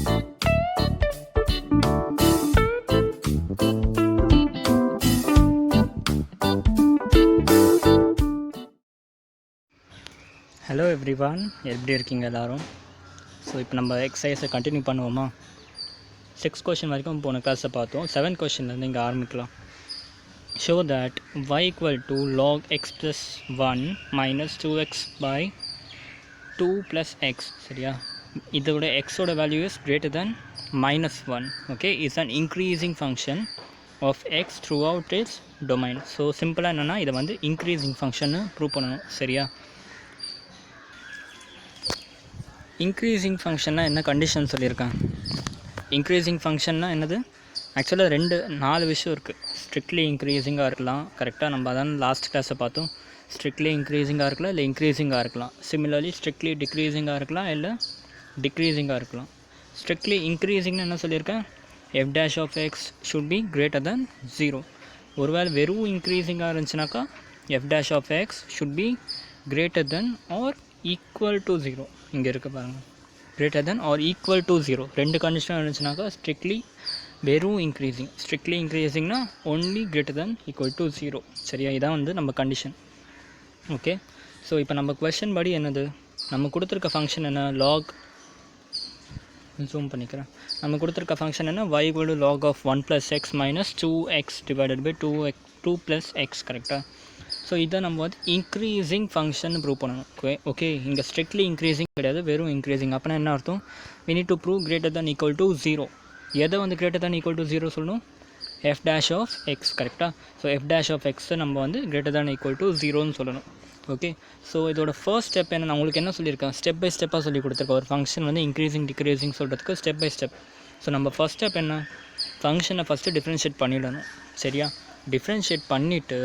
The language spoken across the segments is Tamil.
ஹலோ எவ்ரிவான், எப்படி இருக்கீங்க எல்லோரும்? ஸோ இப்போ நம்ம எக்ஸசைஸை கண்டினியூ பண்ணுவோமா? 6 கொஷின் வரைக்கும் போன கிளாஸை பார்த்தோம். 7 கொஷின்லேருந்து இங்கே ஆரம்பிக்கலாம். Show that y equal to log x + 1 minus 2x by 2 plus x. சரியா? இதோட xோட value is greater than -1. Okay, is an increasing function of x throughout its domain. So சிம்பிளாக என்னென்னா இதை வந்து இன்க்ரீசிங் ஃபங்க்ஷன்னு ப்ரூவ் பண்ணணும். சரியா? இன்க்ரீசிங் ஃபங்க்ஷன்னா என்ன கண்டிஷன் சொல்லியிருக்கேன்? இன்க்ரீசிங் ஃபங்க்ஷன்னா என்னது? ஆக்சுவலாக 4 விஷயம் இருக்குது. ஸ்ட்ரிக்ட்லி இன்க்ரீசிங்காக இருக்கலாம், கரெக்டாக நம்ம அதான் லாஸ்ட் கிளாஸை பார்த்தோம். ஸ்ட்ரிக்ட்லி இன்க்ரீசிங்காக இருக்கலாம், இல்லை இன்க்ரீசிங்காக இருக்கலாம். சிமிலர்லி ஸ்ட்ரிக்ட்லி டிக்ரீசிங்காக இருக்கலாம், இல்லை டிக்ரீசிங்காக இருக்கலாம். ஸ்ட்ரிக்ட்லி இன்க்ரீசிங்னு என்ன சொல்லியிருக்கேன்? f dash of x should be greater than 0. ஒருவேளை வெறும் இன்க்ரீசிங்காக இருந்துச்சுனாக்கா f dash of x should be greater than or equal to 0. இங்கே இருக்க பாருங்கள், greater than or equal to 0. 2 கண்டிஷனாக இருந்துச்சுனாக்கா ஸ்ட்ரிக்ட்லி வெறும் இன்க்ரீசிங். ஸ்ட்ரிக்ட்லி இன்க்ரீசிங்னா only greater than equal to 0. சரியா? இதான் வந்து நம்ம கண்டிஷன். ஓகே, ஸோ இப்போ நம்ம கொஷின் படி என்னது? நம்ம கொடுத்துருக்க ஃபங்க்ஷன் என்ன? லாக், ஜூம் பண்ணிக்கிறேன். நம்ம கொடுத்துருக்க ஃபங்க்ஷன் என்ன? y equal to log of 1 plus x minus 2x divided by 2 plus x. கரெக்டாக? ஸோ இதை நம்ம வந்து இன்க்ரீசிங் ஃபங்க்ஷன் ப்ரூவ் பண்ணணும். ஓகே, இங்கே ஸ்ட்ரிக்ட்லி இன்க்ரீசிங் கிடையாது, வெறும் இன்க்ரீசிங். அப்போனா என்ன அர்த்தம்? we need to prove greater than equal to 0. எதை வந்து greater than equal to 0 சொல்லணும்? f dash of x. கரெக்டாக? So f dash of x நம்ம வந்து greater than equal to 0ன்னு சொல்லணும். ஓகே, ஸோ இதோட ஃபர்ஸ்ட் ஸ்டெப் என்ன? நான் உங்களுக்கு என்ன சொல்லியிருக்கேன்? ஸ்டெப் பை ஸ்டெப்பாக சொல்லி கொடுத்துருக்கேன். ஒரு ஃபங்க்ஷன் வந்து இன்க்ரீசிங் டிக்ரீசிங் சொல்கிறதுக்கு ஸ்டெப் பை ஸ்டெப். ஸோ நம்ம ஃபர்ஸ்ட் ஸ்டெப் என்ன? ஃபங்க்ஷனை ஃபஸ்ட்டு டிஃப்ரென்ஷியேட் பண்ணிடணும். சரியா? டிஃப்ரென்ஷியேட் பண்ணிவிட்டு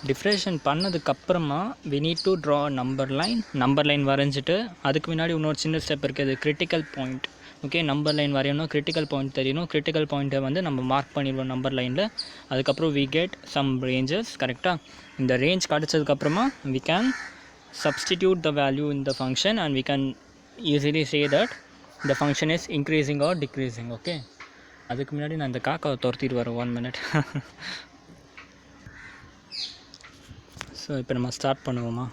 டிஃப்ரென்ஷியேட் பண்ணதுக்கப்புறமா we need to draw number line வரைஞ்சிட்டு அதுக்கு முன்னாடி இன்னொரு சின்ன ஸ்டெப் இருக்குது, critical point. Okay, number line வரையணும், கிரிட்டிக்கல் பாயிண்ட் தெரியணும். கிரிட்டிக்கல் பாயிண்ட்டை வந்து நம்ம மார்க் பண்ணிடுவோம் நம்பர் லைனில். அதுக்கப்புறம் we get some ranges. கரெக்டாக? இந்த range கிடச்சதுக்கப்புறமா we can substitute the value in the function and we can easily say that the function is increasing or decreasing. Okay, அதுக்கு முன்னாடி நான் இந்த காக்காவை துரத்திட்டு வரேன் 1 minute. ஸோ இப்போ நம்ம ஸ்டார்ட் பண்ணுவோமா?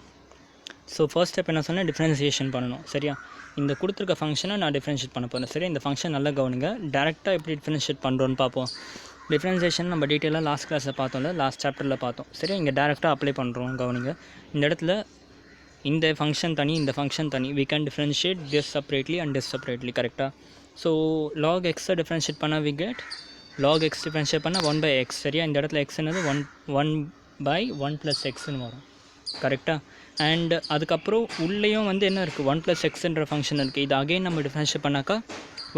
ஸோ ஃபர்ஸ்ட் ஸ்டெப் என்ன சொன்னால் டிஃப்ரென்சியேஷன் பண்ணணும். சரியா? இந்த கொடுத்துருக்க ஃபங்க்ஷனை நான் டிஃப்ரென்ஷியேட் பண்ண போகிறேன். சரி, இந்த ஃபங்க்ஷன் நல்லா கவனிங்க. டேரெக்டாக எப்படி டிஃப்ரென்ஷியேட் பண்ணுறோன்னு பார்ப்போம். டிஃப்ரென்சியேஷன் நம்ம டீட்டெயிலாக லாஸ்ட் கிளாஸில் பார்த்தோம்ல, லாஸ்ட் சாப்டரில் பார்த்தோம். சரி, இங்கே டேரெக்டாக அப்ளை பண்ணுறோம், கவனிங்க. இந்த இடத்துல இந்த ஃபங்க்ஷன் தனி, இந்த ஃபங்க்ஷன் தனி. we can differentiate this separately and this separately. கரெக்டாக? ஸோ log x டிஃப்ரென்ஷியேட் பண்ணால் we get log x differentiate பண்ணால் 1/x. சரியா? இந்த இடத்துல x என்னது 1/1 + xன்னு வரும். கரெக்டாக? அண்ட் அதுக்கப்புறம் உள்ளேயும் வந்து என்ன இருக்குது? 1 + xன்ற ஃபங்க்ஷன் இருக்குது. இது அகைன் நம்ம டிஃப்ரென்ஷியேட் பண்ணாக்கா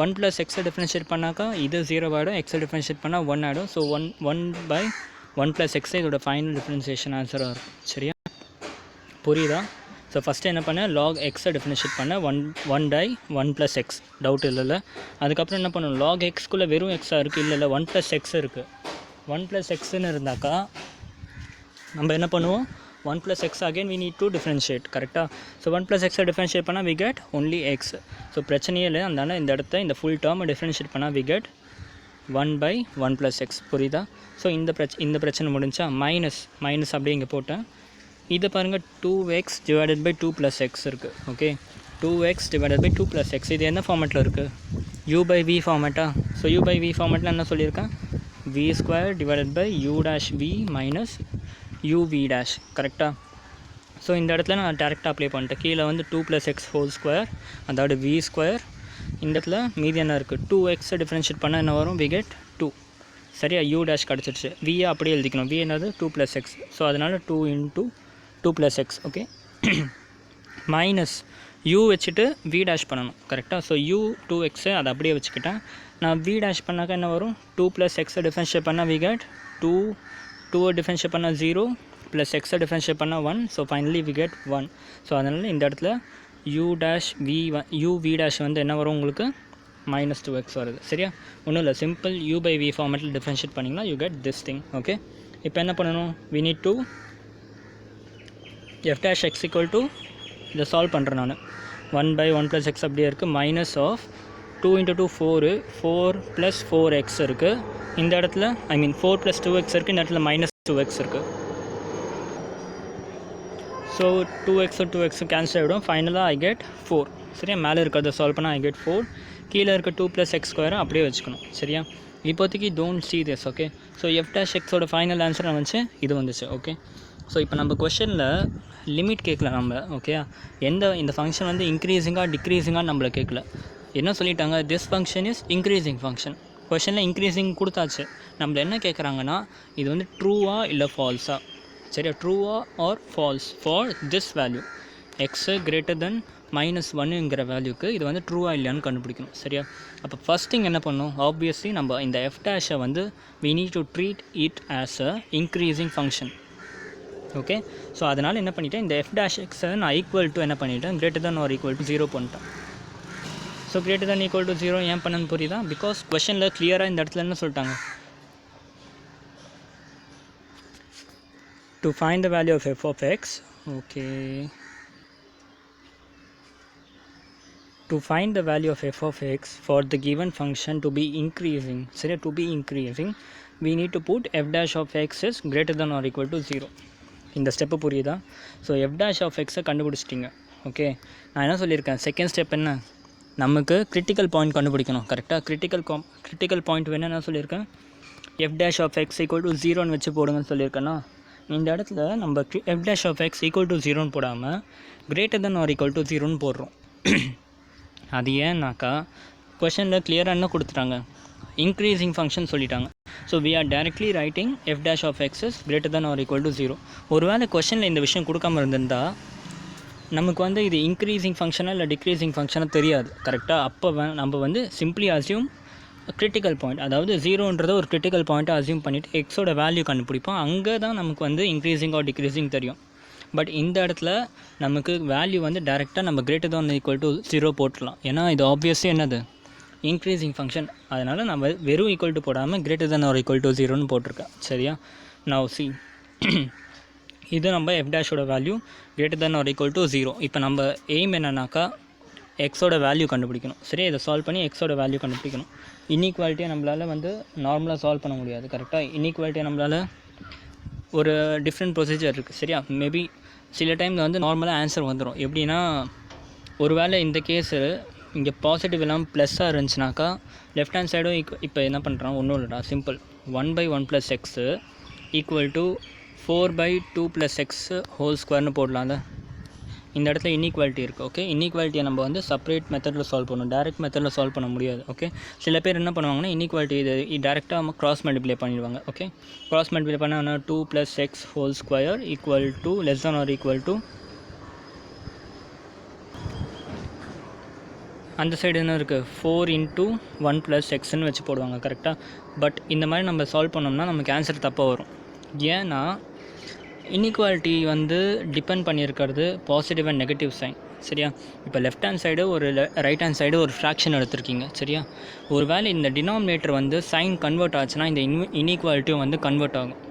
1 + x டிஃப்ரென்ஷியேட் பண்ணாக்கா இது 0 ஆகிடும். x டிஃப்ரென்ஷியேட் பண்ணால் 1 ஆகிடும். ஸோ 1/1 + x இதோட ஃபைனல் டிஃப்ரென்சியேஷன் ஆன்சராக இருக்கும். சரியா? புரியுதா? ஸோ ஃபஸ்ட்டு என்ன பண்ணேன்? log x டிஃப்ரென்ஷியேட் பண்ண 1/1 + x. டவுட் இல்லைல்ல? அதுக்கப்புறம் என்ன பண்ணணும்? log xக்குள்ளே வெறும் எக்ஸாக இருக்குது, இல்லை 1 + x இருக்குது. 1 + xன்னு இருந்தாக்கா நம்ம என்ன பண்ணுவோம்? 1 + x again we need to differentiate. கரெக்டாக? ஸோ 1 + x டிஃப்ரென்ஷியேட் பண்ணால் we get only x. So பிரச்சனையே இல்லை. அதனால் இந்த இடத்த இந்த ஃபுல் டேர்மை டிஃப்ரென்ஷியேட் பண்ணால் we get 1/1 + x. புரியுதா? ஸோ இந்த பிரச்சனை முடிஞ்சா மைனஸ் அப்படியே இங்கே போட்டேன். இதை பாருங்கள், 2x divided by 2 + x இருக்குது. Okay, 2x divided by 2 + x. இது என்ன ஃபார்மேட்டில் இருக்குது? u/v ஃபார்மேட்டா? ஸோ u/v ஃபார்மேட்டில் என்ன சொல்லியிருக்கேன்? v² divided by u-v minus uv dash. கரெக்டாக? ஸோ இந்த இடத்துல நான் டேரெக்டாக அப்ளை பண்ணிட்டேன். கீழே வந்து 2 + x whole², அதாவது v². இந்த இடத்துல மீதி என்ன இருக்குது? 2x டிஃப்ரென்ஷியேட் பண்ணால் என்ன வரும்? we get 2. சரியா? u dash கிடச்சிருச்சு. v அப்படியே எழுதிக்கணும். v என்னது? 2 + x. ஸோ அதனால் 2 × 2 + x. ஓகே, மைனஸ் u வச்சுட்டு v dash பண்ணணும். கரெக்டாக? ஸோ u 2x அதை அப்படியே வச்சுக்கிட்டேன். நான் v dash பண்ணாக்கா என்ன வரும்? 2 + x டிஃப்ரென்ஷியேட் பண்ணால் we get 2 டிஃப்ரென்ஷியேட் பண்ணால் 0 + x டிஃப்ரென்ஷியேட் பண்ணால் 1. So finally we get 1. So அதனால் இந்த இடத்துல uv dash வந்து என்ன வரும் உங்களுக்கு? -2x வருது. சரியா? ஒன்றும் இல்லை, சிம்பிள் u/v ஃபார்மேட்டில் டிஃப்ரென்ஷியேட் பண்ணிங்கன்னா you get this thing. Okay, இப்போ என்ன பண்ணணும்? we need to f dash x equal to இதை சால்வ் பண்ணுறேன் நான். 1 by 1 plus x அப்படியே இருக்குது. Minus of 2 into 2 4, 4 plus 4x இருக்குது. இந்த இடத்துல ஐ மீன் 4 plus 2x இருக்குது. இந்த இடத்துல மைனஸ் 2x இருக்குது. ஸோ 2x 2x கேன்சல் ஆகிடும். ஃபைனலாக ஐ கெட் 4. சரியா, மேலே இருக்கிறத சால்வ் பண்ணால் ஐ கெட் 4. கீழே இருக்க 2 plus x ஸ்கொயரை அப்படியே வச்சுக்கணும். சரியா, இப்போதைக்கு don't see this. Okay, so F dash எக்ஸோட ஃபைனல் ஆன்சர் வந்துச்சு, இது வந்துச்சு. ஓகே, ஸோ இப்போ நம்ம கொஷனில் லிமிட் கேட்கல நம்ம. ஓகே, இந்த ஃபங்க்ஷன் வந்து இன்க்ரீஸிங்காக டிக்ரீஸிங்காக நம்மளை கேட்கல. என்ன சொல்லிட்டாங்க, this function is increasing function. கொஷனில் இன்க்ரீஸிங் கொடுத்தாச்சு. நம்மள என்ன கேட்குறாங்கன்னா, இது வந்து ட்ரூவா இல்லை ஃபால்ஸா. சரியா, ட்ரூவா or false for this value x greater than -1ங்கிற வேல்யூக்கு இது வந்து ட்ரூவா இல்லையான்னு கண்டுபிடிக்கணும். சரியா, அப்போ ஃபஸ்ட் திங் என்ன பண்ணணும், ஆப்வியஸ்லி நம்ம இந்த எஃப் டேஷை வந்து we need to treat it as a increasing function. Okay, so அதனால் என்ன பண்ணிட்டேன், இந்த எஃப் டேஷ் எக்ஸை நான் ஈக்குவல் டு என்ன பண்ணிட்டேன், greater than or equal to 0 பண்ணிட்டேன். So greater than equal to 0 ஏன் பண்ணன்னு புரியுதா, பிகாஸ் கொஷனில் கிளியராக இந்த இடத்துல என்ன சொல்லிட்டாங்க, to find the value of f of x. Okay, to find the value of f of x for the given function to be increasing, sorry, to be increasing, we need to put f dash of x is greater than or equal to 0. இந்த ஸ்டெப்பு புரியுதா. ஸோ எஃப் டேஷ் ஆஃப் எக்ஸை கண்டுபிடிச்சிட்டிங்க. ஓகே, நான் என்ன சொல்லியிருக்கேன், செகண்ட் ஸ்டெப் என்ன, நமக்கு கிரிட்டிக்கல் பாயிண்ட் கண்டுபிடிக்கணும். கரெக்டாக கிரிட்டிக்கல் பாயிண்ட் வேணும். என்ன சொல்லியிருக்கேன், f dash of x equal to 0ன்னு வச்சு போடுங்கன்னு சொல்லியிருக்கேன்னா, இந்த இடத்துல நம்ம f dash of x equal to 0ன்னு போடாமல் greater than or equal to 0ன்னு போடுறோம். அது ஏன்னாக்கா கொஷனில் கிளியராக என்ன கொடுத்துட்டாங்க, இன்க்ரீஸிங் ஃபங்க்ஷன் சொல்லிட்டாங்க. So we are directly writing f dash of x is greater than or equal to 0. ஒருவேளை கொஷனில் இந்த விஷயம் கொடுக்காமல் இருந்திருந்தால் நமக்கு வந்து இது இன்க்ரீஸிங் ஃபங்க்ஷனாக இல்லை டிக்ரீஸிங் ஃபங்க்ஷனாக தெரியாது. கரெக்டாக, அப்போ நம்ம வந்து சிம்பிளி அசியூம் கிரிட்டிக்கல் பாயிண்ட், அதாவது 0ன்றத ஒரு கிரிட்டிக்கல் பாயிண்ட்டை அசியூம் பண்ணிவிட்டு எக்ஸோட வேல்யூ கண்டுபிடிப்போம். அங்கே தான் நமக்கு வந்து இன்க்ரீஸிங் ஆர் டிக்ரீஸிங் தெரியும். பட் இந்த இடத்துல நமக்கு வேல்யூ வந்து டேரெக்டாக நம்ம கிரேட்டர் தென் ஈக்குவல் டு 0 போட்டுடலாம். ஏன்னா இது ஆப்வியஸ்லி என்னது, இன்க்ரீஸிங் ஃபங்க்ஷன். அதனால் நம்ம வெறும் ஈக்குவல் டு போடாமல் greater than or equal to 0ன்னு போட்டிருக்கேன். சரியா, நவ் சி இது நம்ம எஃப் டேஷோட value greater than or equal to 0. இப்போ நம்ம எய்ம் என்னன்னாக்கா எக்ஸோட வேல்யூ கண்டுபிடிக்கணும். சரி, இதை சால்வ் பண்ணி எக்ஸோட வேல்யூ கண்டுபிடிக்கணும். இன்ஈக்குவாலிட்டியை நம்மளால் வந்து நார்மலாக சால்வ் பண்ண முடியாது. கரெக்டாக, இன்ஈக்குவாலிட்டியை நம்மளால் ஒரு டிஃப்ரெண்ட் ப்ரொசீஜர் இருக்குது. சரியா, மேபி சில டைமில் வந்து நார்மலாக ஆன்சர் வந்துடும். எப்படின்னா, ஒரு வேளை இந்த கேஸு இங்கே பாசிட்டிவ் இல்லாமல் ப்ளஸ்ஸாக இருந்துச்சுனாக்கா லெஃப்ட் ஹேண்ட் சைடும் இப்போ என்ன பண்ணுறான், ஒன்றும் இல்லைடா, simple 1 by 1 plus x equal to 4 by 2 plus x whole ஸ்கொயர்னு போடலாம்ல. இந்த இடத்துல இன்ஈக்குவாலிட்டி இருக்குது. ஓகே, இன்ஈக்குவாலிட்டியை நம்ம வந்து செப்பரேட் மெத்தடில் சால்வ் பண்ணணும், டேரெக்ட் மெத்தடில் சால்வ் பண்ண முடியாது. ஓகே, சில பேர் என்ன பண்ணுவாங்கன்னா இன்ஈக்குவாலிட்டி இது டேரெக்டாக நம்ம கிராஸ் மல்டிப்ளை பண்ணிடுவாங்க. ஓகே, கிராஸ் மல்டிப்ளை பண்ணால் 2 plus x whole square equal to less than or equal to, அந்த சைடு என்ன இருக்குது, 4 into 1 plus xன்னு வச்சு போடுவாங்க. கரெக்டாக, பட் இந்த மாதிரி நம்ம சால்வ் பண்ணோம்னா நமக்கு ஆன்சர் தப்பாக வரும். ஏன்னா இன்இக்வாலிட்டி வந்து டிபெண்ட் பண்ணியிருக்கிறது பாசிட்டிவ் அண்ட் நெகட்டிவ் சைன். சரியா, இப்போ லெஃப்ட் ஹேண்ட் சைடு ஒரு ரைட் ஹேண்ட் சைடு ஒரு ஃப்ராக்ஷன் எடுத்திருக்கீங்க. சரியா, ஒரு வேளை இந்த டினாமினேட்டர் வந்து சைன் கன்வெர்ட் ஆச்சுன்னா இந்த இன்இக்வாலிட்டியும் வந்து கன்வெர்ட் ஆகும்.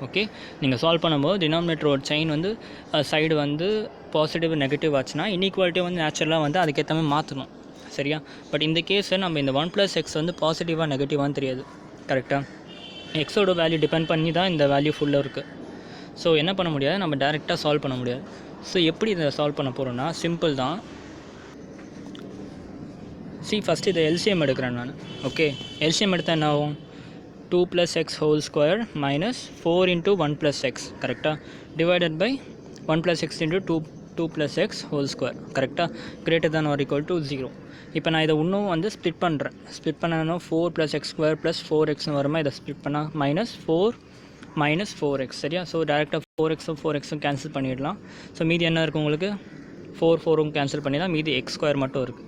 ஓகே, நீங்கள் சால்வ் பண்ணும்போது டினாமினேட்டரோட சைன் வந்து சைடு வந்து பாசிட்டிவ் நெகட்டிவ் ஆச்சுன்னா இன்இக்வாலிட்டியை வந்து நேச்சுரலாக வந்து அதுக்கேற்ற மாதிரி மாற்றணும். சரியா, பட் இந்த கேஸில் நம்ம இந்த 1 plus x வந்து பாசிட்டிவாக நெகட்டிவான்னு தெரியாது. கரெக்டாக, எக்ஸோட வேல்யூ டிபெண்ட் பண்ணி தான் இந்த வேல்யூ ஃபுல்லாக இருக்குது. ஸோ என்ன பண்ண முடியாது, நம்ம டேரெக்டாக சால்வ் பண்ண முடியாது. ஸோ எப்படி இதை சால்வ் பண்ண போகிறோன்னா சிம்பிள் தான். ஃபஸ்ட்டு இதை எல்சிஎம் எடுக்கிறேன் நான். ஓகே, எல்சிஎம் எடுத்தால் என்ன ஆகும், 2 plus x whole square minus 4 into 1 plus x. கரெக்டாக, divided by 1 plus x into 2 plus x whole square. கரெக்டாக, greater than or equal to 0. இப்போ நான் இதை இன்னும் வந்து ஸ்ப்ளிட் பண்ணுறேன். ஸ்ப்ளிட் பண்ணனா 4 plus x ஸ்கொயர் ப்ளஸ் 4xன்னு வருமா, இதை ஸ்ப்ளிட் பண்ணால் minus 4x. சரியா, ஸோ டேரெக்டாக 4xும் 4xும் கேன்சல் பண்ணிடலாம். ஸோ மீதி என்ன இருக்குது உங்களுக்கு, 4ம் கேன்சல் பண்ணிடலாம், மீதி x ஸ்கொயர் மட்டும் இருக்குது.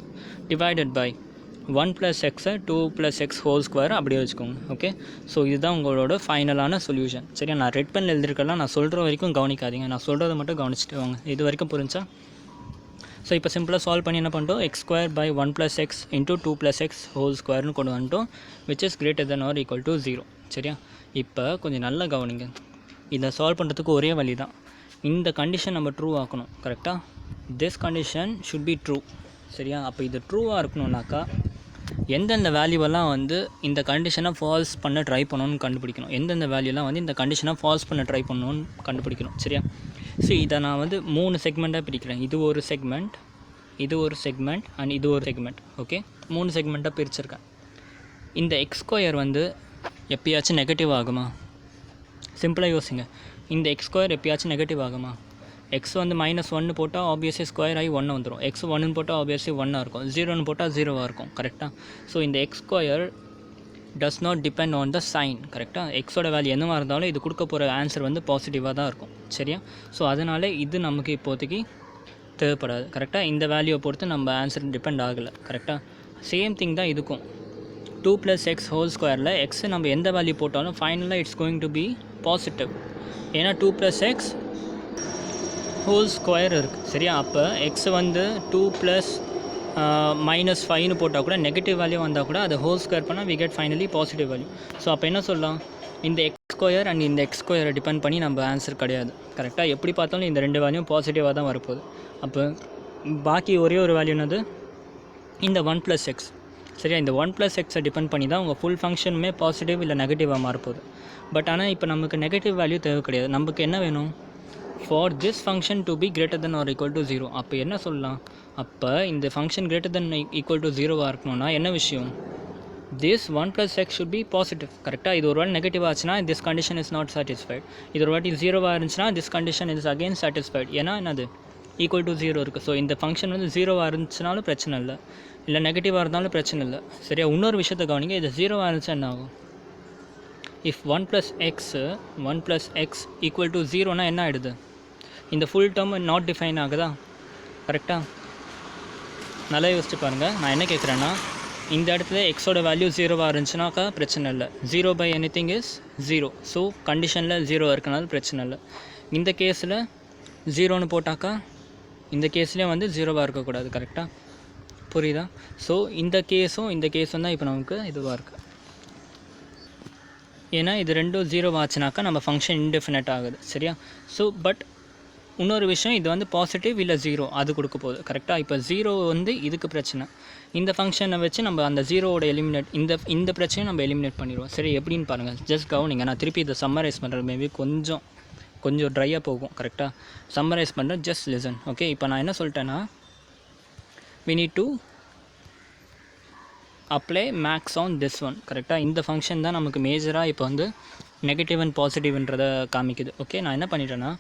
Divided by 1 plus x 2 plus x whole square அப்படியே வச்சுக்கோங்க. ஓகே, ஸோ இதுதான் உங்களோட ஃபைனலான சொல்யூஷன். சரியா, நான் ரெட் பென் எழுதிருக்கலாம், நான் சொல்கிற வரைக்கும் கவனிக்காதீங்க, நான் சொல்கிறத மட்டும் கவனிச்சுட்டு வாங்க. இது வரைக்கும் புரிஞ்சா? ஸோ இப்போ சிம்பிளாக சால்வ் பண்ணி என்ன பண்ணிட்டோம், x square by 1 plus x into 2 plus x whole ஸ்கொயர்னு கொண்டு வந்துட்டோம், which is greater than or equal to 0. சரியா, இப்போ கொஞ்சம் நல்லா கவனிங்க. இதை சால்வ் பண்ணுறதுக்கு ஒரே வழி தான், இந்த கண்டிஷன் நம்ம ட்ரூ ஆக்கணும். கரெக்டாக, this condition should be true. சரியா? அப்போ இது ட்ரூவாக இருக்கணும்னாக்கா எந்தெந்த வேல்யூவெல்லாம் வந்து இந்த கண்டிஷனை ஃபால்ஸ் பண்ண ட்ரை பண்ணணும்னு கண்டுபிடிக்கணும். எந்தெந்த வேல்யூலாம் வந்து இந்த கண்டிஷனை ஃபால்ஸ் பண்ண ட்ரை பண்ணணும்னு கண்டுபிடிக்கணும். சரியா? ஸோ இதை நான் வந்து 3 செக்மெண்ட்டாக பிரிக்கிறேன். இது ஒரு செக்மெண்ட், இது ஒரு செக்மெண்ட் அண்ட் இது ஒரு செக்மெண்ட். ஓகே, 3 செக்மெண்ட்டாக பிரிச்சிருக்கேன். இந்த x² வந்து எப்பயாச்சும் நெகட்டிவ் ஆகுமா? சிம்பிளாக யோசிங்க. இந்த x² எப்பயாச்சும் நெகட்டிவ் ஆகுமா? எக்ஸ் வந்து -1 போட்டால் ஆப்வியஸ்லி ஸ்கொயர் ஆகி 1 வந்துடும். எக்ஸ் 1ன்னு போட்டால் ஆப்வியஸ்லி 1 இருக்கும். 0ன்னு போட்டால் 0வாக இருக்கும். கரெக்டாக? ஸோ இந்த x² does not depend on the sign. கரெக்டாக? எக்ஸோட வேல்யூ என்னவாக இருந்தாலும் இது கொடுக்க போகிற ஆன்சர் வந்து பாசிட்டிவாக தான் இருக்கும். சரியா? ஸோ அதனால் இது நமக்கு இப்போதைக்கு தேவைப்படாது. கரெக்டாக? இந்த வேல்யூவை பொறுத்து நம்ம ஆன்சர் டிபெண்ட் ஆகலை. கரெக்டாக? சேம் திங் தான் இதுக்கும். 2 + x ஹோல் ஸ்கொயரில் எக்ஸ் நம்ம எந்த வேல்யூ போட்டாலும் ஃபைனலாக it's going to be positive. ஏன்னா 2 + x ஹோல் ஸ்கொயர் இருக்குது. சரியா? அப்போ எக்ஸ் வந்து 2 + -5ன்னு போட்டால் கூட நெகட்டிவ் வேல்யூ வந்தால் கூட அதை ஹோல் ஸ்கொயர் பண்ணால் we get finally positive value. So அப்போ என்ன சொல்லலாம்? இந்த x² அண்ட் இந்த x² டிபெண்ட் பண்ணி நம்ம ஆன்சர் கிடையாது. கரெக்டாக? எப்படி பார்த்தாலும் இந்த 2 வேல்யூ பாசிட்டிவாக தான் வரப்போகுது. அப்போ பாக்கி ஒரே ஒரு வேல்யூ என்னது? இந்த 1 + x. சரியா? இந்த 1 + x டிபெண்ட் பண்ணி தான் உங்கள் ஃபுல் ஃபங்க்ஷனுமே பாசிட்டிவ் இல்லை நெகட்டிவாக மாறப்போகுது. பட் ஆனால் இப்போ நமக்கு நெகட்டிவ் வேல்யூ தேவை கிடையாது. நமக்கு என்ன வேணும்? for this function to be greater than or equal to 0. அப்போ என்ன சொல்லலாம்? அப்போ இந்த function greater than equal to 0வாக இருக்கணும்னா என்ன விஷயம்? this 1 + x should be positive. கரெக்டாக? இது ஒரு வாட்டி நெகட்டிவ் ஆச்சுன்னா this condition is not satisfied. இது ஒரு வாட்டி 0வாக இருந்துச்சுன்னா this condition is again satisfied. ஏன்னா என்னது? ஈக்குவல் டு 0 இருக்குது. ஸோ இந்த ஃபங்க்ஷன் வந்து 0வாக இருந்துச்சுனாலும் பிரச்சனை இல்லை, இல்லை நெகட்டிவாக இருந்தாலும் பிரச்சனை இல்லை. சரியா? இன்னொரு விஷயத்தை கவனிங்க. இது 0வாக இருந்துச்சா என்ன ஆகும்? இஃப் 1 + x ஈக்குவல் டு 0னா என்ன ஆகிடுது? இந்த ஃபுல் டேர்ம் நாட் டிஃபைன் ஆகுதா? கரெக்டாக? நல்லா யோசிச்சு பாருங்கள். நான் என்ன கேட்குறேன்னா, இந்த இடத்துல எக்ஸோட வேல்யூ 0வாக இருந்துச்சுனாக்கா பிரச்சனை இல்லை. 0/anything is 0. ஸோ கண்டிஷனில் 0 இருக்கனால பிரச்சனை இல்லை. இந்த கேஸில் 0ன்னு போட்டாக்கா இந்த கேஸ்லேயும் வந்து 0வாக இருக்கக்கூடாது. கரெக்டாக? புரியுதா? ஸோ இந்த கேஸும் தான் இப்போ நமக்கு இதுவாக இருக்குது. ஏன்னா இது ரெண்டும் 0 ஆச்சுனாக்கா நம்ம ஃபங்க்ஷன் இன்டெஃபினட் ஆகுது. சரியா? ஸோ பட் இன்னொரு விஷயம், இது வந்து பாசிட்டிவ் இல்லை 0 அது கொடுக்க போகுது. கரெக்டாக? இப்போ 0 வந்து இதுக்கு பிரச்சனை. இந்த ஃபங்க்ஷனை வச்சு நம்ம அந்த 0வோட எலிமினேட் இந்த பிரச்சனையை நம்ம எலிமினேட் பண்ணிடுவோம். சரி, எப்படின்னு பாருங்கள். ஜஸ்ட் கவனிங்க. நான் திருப்பி இதை சம்மரைஸ் பண்ணுறேன். மேபி கொஞ்சம் ட்ரையாக போகும். கரெக்டாக? சம்மரைஸ் பண்ணுறேன். Just listen. ஓகே, இப்போ நான் என்ன சொல்லிட்டேன்னா, we need to apply max on this one. கரெக்டாக? இந்த ஃபங்க்ஷன் தான் நமக்கு மேஜராக இப்போ வந்து நெகட்டிவ் அண்ட் பாசிட்டிவ்ன்றதை காமிக்குது. ஓகே, நான் என்ன பண்ணிட்டேன்னா,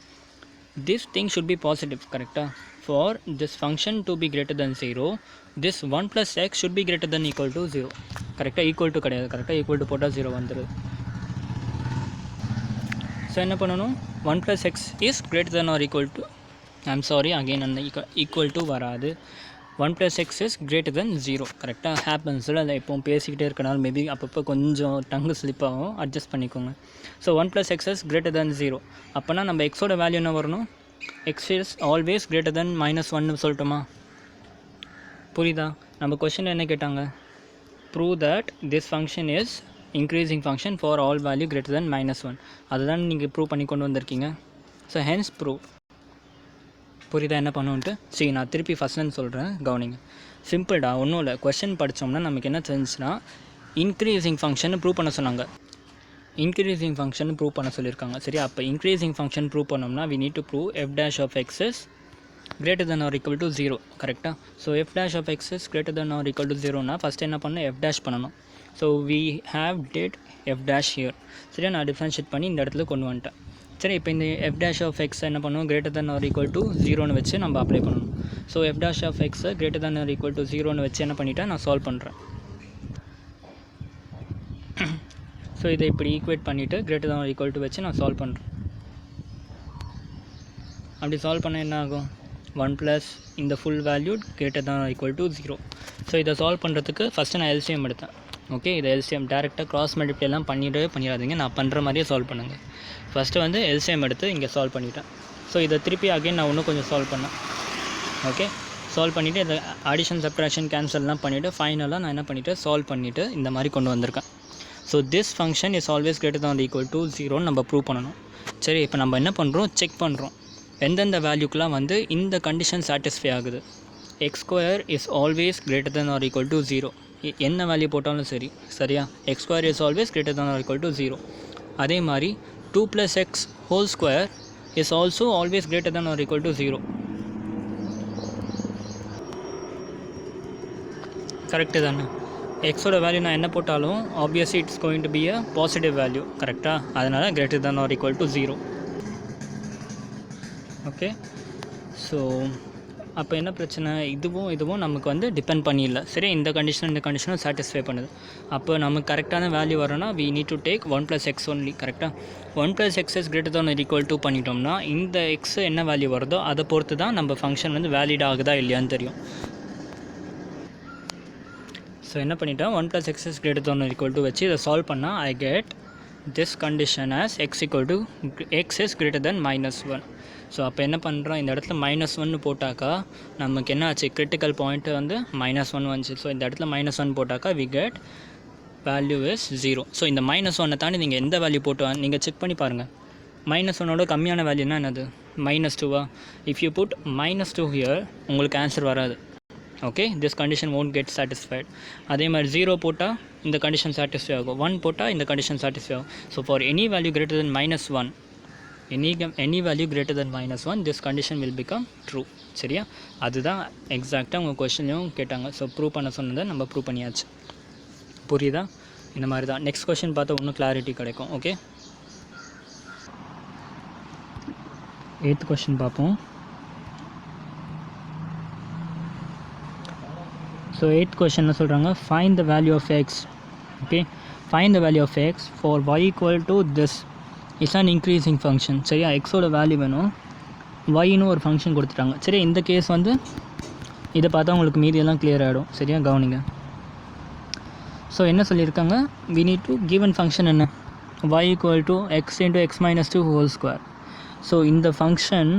this thing should be positive. கரெக்டாக? for this function to be greater than 0, this 1 + x should be greater than equal to 0. கரெக்டாக? ஈக்குவல் டு கிடையாது. கரெக்டாக? ஈக்குவல் டு போட்டால் 0 வந்துடுது. ஸோ என்ன பண்ணணும்? 1 + x is greater than or equal to, I'm sorry again அந்த ஈக்குவல் டு வராது. 1 + x is greater than 0. கரெக்டாக? ஹேப்பன்ஸில் அதை எப்போவும் பேசிக்கிட்டே இருக்கனால மேபி அப்பப்போ கொஞ்சம் டங்கு ஸ்லிப் ஆகும். அட்ஜஸ்ட் பண்ணிக்கோங்க. So 1 + x is greater than 0. அப்போனா நம்ம எக்ஸோட வேல்யூ என்ன வரணும்? x is always greater than -1ன்னு சொல்லிட்டோமா? புரியுதா? நம்ம கொஷினில் என்ன கேட்டாங்க? Prove that this function is increasing function for all value greater than -1. அதுதான் நீங்கள் ப்ரூவ் பண்ணி கொண்டு வந்திருக்கீங்க. So hence prove. புரியுதா என்ன பண்ணுன்ட்டு? சரி, நான் திருப்பி ஃபஸ்ட்லேருந்து சொல்கிறேன், கவனிங்க. சிம்பிள்டா, ஒன்றும் இல்லை. கொஷின் படித்தோம்னா நமக்கு என்ன தெரிஞ்சுன்னா, இன்க்ரீஸிங் ஃபங்க்ஷன் ப்ரூவ் பண்ண சொன்னாங்க. இன்க்ரீஸிங் ஃபங்க்ஷன் ப்ரூவ் பண்ண சொல்லியிருக்காங்க. சரி, அப்போ இன்க்ரீஸிங் ஃபங்க்ஷன் ப்ரூவ் பண்ணோம்னா we need to prove f' (x) is greater than or equal to 0. கரெக்டாக? So f' (x) is greater than or equal to 0னா ஃபஸ்ட்டு என்ன பண்ணணும்? f' பண்ணணும். So we have did f' here. சரியா? நான் டிஃப்ரென்ஷியேட் பண்ணி இந்த இடத்துல கொண்டு வந்துட்டேன். சரி, இப்போ இந்த f' (x) என்ன பண்ணுவோம்? greater than or equal to 0ன்னு வச்சு நம்ம அப்ளை பண்ணணும். So f' (x) greater than or equal to 0ன்னு வச்சு என்ன பண்ணிவிட்டேன்? நான் சால்வ் பண்ணுறேன். ஸோ இதை இப்படி ஈக்குவேட் பண்ணிவிட்டு greater than or equal to வச்சு நான் சால்வ் பண்ணுறேன். அப்படி சால்வ் பண்ண என்ன ஆகும்? 1 ப்ளஸ் இந்த full value greater than or equal to 0. So இதை சால்வ் பண்ணுறதுக்கு ஃபஸ்ட்டு நான் எல்சிஎம் எடுத்தேன். ஓகே, இதை எல்சிஎம் டேரெக்டாக க்ராஸ் மல்டிப்ளைலாம் பண்ணிடாதீங்க. நான் பண்ணுற மாதிரியே சால்வ் பண்ணுங்கள். ஃபஸ்ட்டு வந்து எல்சிஎம் எடுத்து இங்கே சால்வ் பண்ணிவிட்டேன். ஸோ இதை திருப்பி அகைன் நான் இன்னும் கொஞ்சம் சால்வ் பண்ணேன். ஓகே, சால்வ் பண்ணிவிட்டு இதை அடிஷன் சப்ட்ராக்ஷன் கேன்சல்லாம் பண்ணிவிட்டு ஃபைனலாக நான் என்ன பண்ணிவிட்டு சால்வ் பண்ணிவிட்டு இந்த மாதிரி கொண்டு வந்திருக்கேன். So this function is always greater than or equal to 0ன்னு நம்ம ப்ரூவ் பண்ணணும். சரி, இப்போ நம்ம என்ன பண்ணுறோம்? செக் பண்ணுறோம். எந்தெந்த வேல்யூக்கெலாம் வந்து இந்த கண்டிஷன் சாட்டிஸ்ஃபை ஆகுது. X square is always greater than or equal to 0. என்ன வேல்யூ போட்டாலும் சரி, சரியா, x square is always greater than or equal to 0. அதே மாதிரி 2 + x whole square is also always greater than or equal to 0. Correct தானே? எக்ஸோட வேல்யூ நான் என்ன போட்டாலும் obviously it's going to be a positive value, கரெக்டாக? அதனால் greater than or equal to 0. Okay, so அப்போ என்ன பிரச்சனை, இதுவும் நமக்கு வந்து டிபெண்ட் பண்ணிடல, சரி. இந்த கண்டிஷனும் சாட்டிஸ்ஃபை பண்ணுது. அப்போ நமக்கு கரெக்டான வேல்யூ வரணும்னா we need to take 1 + x only, கரெக்டாக? 1 + x is greater than or equal to பண்ணிட்டோம்னா இந்த x என்ன வேல்யூ வருதோ அதை பொறுத்து தான் நம்ம ஃபங்க்ஷன் வந்து வேலிட் ஆகுதா இல்லையான்னு தெரியும். ஸோ என்ன பண்ணிட்டோம், 1 + x is greater than or equal to வச்சு இதை சால்வ் பண்ணால் I get this condition as x is greater than -1. So அப்போ என்ன பண்ணுறோம், இந்த இடத்துல -1 போட்டாக்கா நமக்கு என்ன ஆச்சு, கிரிட்டிக்கல் பாயிண்ட்டு வந்து -1 வந்துச்சு. ஸோ இந்த இடத்துல -1 போட்டாக்கா we get value is 0. So இந்த -1 தாண்டி நீங்கள் எந்த வேல்யூ போட்டு நீங்கள் செக் பண்ணி பாருங்கள். -1ஓட கம்மியான வேல்யூனா என்னது, -2. இஃப் யூ புட் -2 ஹியர் உங்களுக்கு ஆன்சர் வராது. Okay, this condition won't get satisfied. அதே மாதிரி 0 போட்டால் இந்த கண்டிஷன் சாட்டிஸ்ஃபை ஆகும், 1 போட்டால் இந்த கண்டிஷன் சாட்டிஸ்ஃபை ஆகும். So for any value greater than -1, any value greater than -1, this condition will become true. சரியா? அதுதான் எக்ஸாக்டாக உங்கள் கொஷின்லையும் கேட்டாங்க. ஸோ ப்ரூவ் பண்ண சொன்னதை நம்ம ப்ரூவ் பண்ணியாச்சு. புரியுதா? இந்த மாதிரி தான் நெக்ஸ்ட் கொஷின் பார்த்தா இன்னும் கிளாரிட்டி கிடைக்கும். ஓகே, 8th கொஷின் பார்ப்போம். ஸோ 8th கொஷின் என்ன சொல்கிறாங்க, find the value of x. Okay, find the value of x for y equal to this is an increasing function. சரியா? எக்ஸோட வேல்யூ வேணும், ஒய்னு ஒரு ஃபங்க்ஷன் கொடுத்துட்டாங்க. சரி, இந்த கேஸ் வந்து இதை பார்த்தா உங்களுக்கு மீதியெல்லாம் கிளியர் ஆகிடும். சரியா, கவனிங்க. ஸோ என்ன சொல்லியிருக்காங்க, we need to given function என்ன, y equal to x into x minus 2 whole square. So இந்த function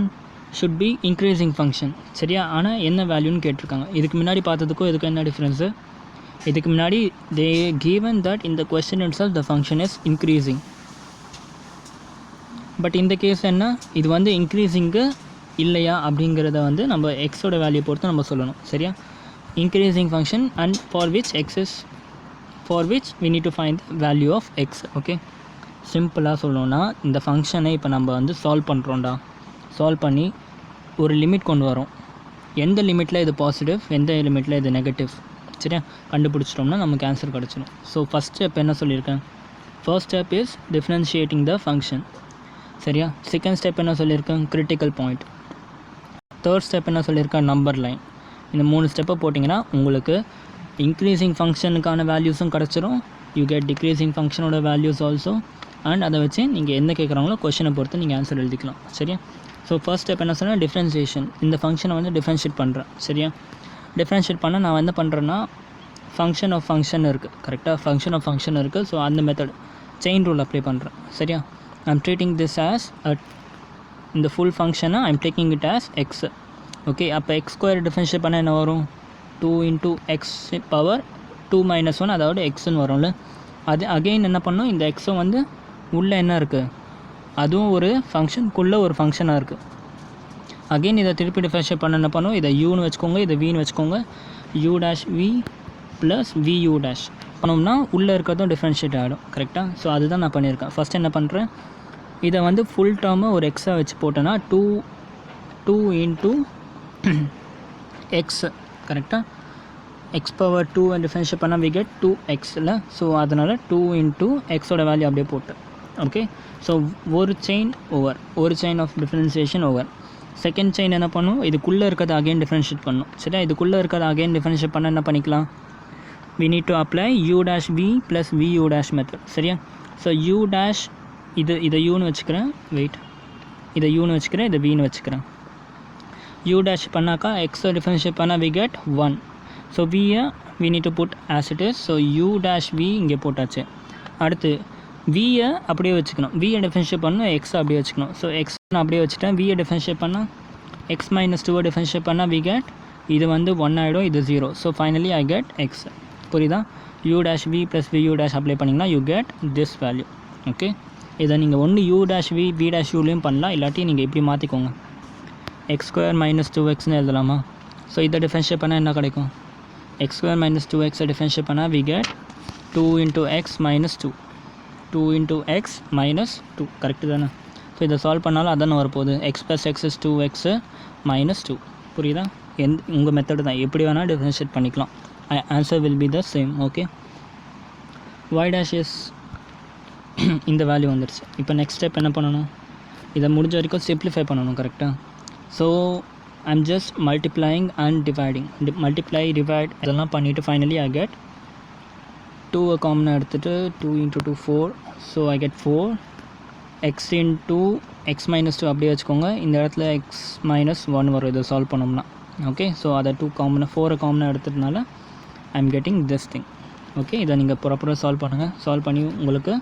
should be increasing function. சரியா? ஆனால் என்ன வேல்யூன்னு கேட்டிருக்காங்க. இதுக்கு முன்னாடி பார்த்ததுக்கும் இதுக்கு என்ன டிஃப்ரென்ஸு, இதுக்கு முன்னாடி they given that in the question itself the function is increasing. But இந்த கேஸ் என்ன, இது வந்து இன்க்ரீஸிங்கு இல்லையா அப்படிங்கிறத வந்து நம்ம எக்ஸோட வேல்யூ பொறுத்து நம்ம சொல்லணும். சரியா? Increasing function and for which we need to find the value of x. Okay, சிம்பிளாக சொல்லணும்னா இந்த ஃபங்க்ஷனை இப்போ நம்ம வந்து சால்வ் பண்ணுறோம்டா. சால்வ் பண்ணி ஒரு லிமிட் கொண்டு வரோம். எந்த லிமிட்டில் இது பாசிட்டிவ், எந்த லிமிட்டில் இது நெகட்டிவ், சரியா, கண்டுபிடிச்சிட்டோம்னா நமக்கு ஆன்சர் கிடச்சிடும். ஸோ ஃபஸ்ட் ஸ்டெப் என்ன சொல்லியிருக்கேன், first step is differentiating the function. சரியா? செகண்ட் ஸ்டெப் என்ன சொல்லியிருக்கேன், கிரிட்டிக்கல் பாயிண்ட். தேர்ட் ஸ்டெப் என்ன சொல்லியிருக்கேன், நம்பர் லைன். இந்த 3 ஸ்டெப்பை போட்டிங்கன்னா உங்களுக்கு இன்க்ரீஸிங் ஃபங்க்ஷனுக்கான வேல்யூஸும் கிடச்சிரும், யூ கெட் டிக்ரீஸிங் ஃபங்க்ஷனோட வேல்யூஸ் ஆல்சோ. அண்ட் அதை வச்சு நீங்கள் என்ன கேட்குறாங்களோ கொஷனை பொறுத்து நீங்கள் ஆன்சர் எழுதிக்கலாம். சரியா? ஸோ ஃபர்ஸ்ட் ஸ்டெப் என்ன சொன்னால் டிஃப்ரென்சியேஷன். இந்த ஃபங்க்ஷனை வந்து டிஃப்ரென்ஷியேட் பண்ணுறேன். சரியா? டிஃப்ரென்ஷியேட் பண்ண நான் என்ன பண்ணுறேன்னா ஃபங்க்ஷன் ஆஃப் ஃபங்க்ஷன் இருக்குது, கரெக்டாக? ஃபங்க்ஷன் ஆஃப் ஃபங்க்ஷன் இருக்குது. ஸோ அந்த மெத்தட் செயின் ரூல் அப்ளை பண்ணுறேன். சரியா? I'm treating this as in the full function, I'm taking it as x. Okay, அப்போ x ஸ்கொயர் டிஃபரன்ஷியேட் பண்ண என்ன வரும், 2 into x power 2 minus 1, அதாவது எக்ஸ்ன்னு வரும்ல. அது அகெயின் என்ன பண்ணும், இந்த எக்ஸும் வந்து உள்ளே என்ன இருக்குது, அதுவும் ஒரு ஃபங்க்ஷனுக்குள்ளே ஒரு ஃபங்க்ஷனாக இருக்குது. அகெயின் இதை திருப்பி டிஃபரன்ஷியேட் பண்ண என்ன பண்ணும், இதை யூன்னு வச்சுக்கோங்க, இதை வின்னு வச்சுக்கோங்க. u dash v plus vu dash பண்ணோம்னா உள்ளே இருக்கிறதும் டிஃப்ரென்ஷியேட் ஆகிடும். கரெக்டாக? ஸோ அதுதான் நான் பண்ணியிருக்கேன். ஃபஸ்ட் என்ன பண்ணுறேன், இதை வந்து ஃபுல் டேர்மை ஒரு எக்ஸாக வச்சு போட்டேன்னா 2 into எக்ஸ், கரெக்டாக? எக்ஸ் பவர் 2 டிஃப்ரென்ஷியேட் பண்ணால் we get 2x இல்லை. ஸோ அதனால் 2 into எக்ஸோட வேல்யூ அப்படியே போட்டு. ஓகே, ஸோ ஒரு chain of differentiation over. Second chain என்ன பண்ணும், இதுக்குள்ளே இருக்கிறத அகெயின் டிஃப்ரென்ஷியேட் பண்ணும். சரியா? இதுக்குள்ளே இருக்கிறத அகெயின் டிஃப்ரென்ஷியேட் பண்ண என்ன பண்ணிக்கலாம், we need to apply u dash v plus vu dash method. சரியா? ஸோ u dash இதை யூன்னு வச்சுக்கிறேன், வெயிட், இதை யூன்னு வச்சுக்கிறேன், இதை வின்னு வச்சுக்கிறேன். u dash பண்ணாக்கா எக்ஸை டிஃபரன்ஷியேட் பண்ணால் we get 1. ஸோ வியை we need to put as it is. So u dash v இங்கே போட்டாச்சு. அடுத்து வியை அப்படியே வச்சுக்கணும், வியை டிஃபரன்ஷியேட் பண்ணணும், எக்ஸை அப்படியே வச்சுக்கணும். ஸோ எக்ஸ் நான் அப்படியே வச்சுட்டேன். வியை டிஃபரன்ஷியேட் பண்ணால் x minus 2 டிஃபரன்ஷியேட் பண்ணால் we get, இது வந்து 1 ஆகிடும், இது 0. So finally I get x. புரியுதா? u dash v plus vu dash apply பண்ணிங்கன்னா you get this value. Okay, இதை நீங்கள் ஒன்று u dash v dash uலையும் பண்ணலாம், இல்லாட்டி நீங்கள் இப்படி மாற்றிக்கோங்க. எக்ஸ் ஸ்கொயர் மைனஸ் 2xன்னு எழுதலாமா? ஸோ இதை டிஃபரன்ஷியேட் பண்ணால் என்ன கிடைக்கும்? எக்ஸ் ஸ்கொயர் மைனஸ் 2xை டிஃபரன்ஷியேட் பண்ணால் we get 2 × x minus 2. 2 × x minus 2 correct தானே? ஸோ இதை சால்வ் பண்ணாலும் அதானே வரப்போகுது. X plus X is 2x minus 2. புரியுதா? உங்கள் மெத்தடு தான், எப்படி வேணால் டிஃபரன்ஷியேட் பண்ணிக்கலாம். Answer will be the same. Okay, y dash is இந்த வேல்யூ வந்துடுச்சு. இப்போ நெக்ஸ்ட் ஸ்டெப் என்ன பண்ணணும்? இதை முடிஞ்ச வரைக்கும் சிம்ப்ளிஃபை பண்ணணும். கரெக்டாக? So I'm just multiplying and dividing. Multiply divide இதெல்லாம் பண்ணிவிட்டு ஃபைனலி ஐ கெட் 2 காமனாக எடுத்துகிட்டு 2 × 2 4. So I get 4 x × x minus 2 அப்படியே வச்சுக்கோங்க. இந்த இடத்துல x minus 1 வரும் இதை சால்வ் பண்ணோம்னா. ஓகே, ஸோ அதை 2 காமனாக 4 காமனாக எடுத்ததுனால I am getting this thing. Okay, இதை நீங்கள் ப்ராப்பராக சால்வ் பண்ணுங்கள். சால்வ் பண்ணி உங்களுக்கு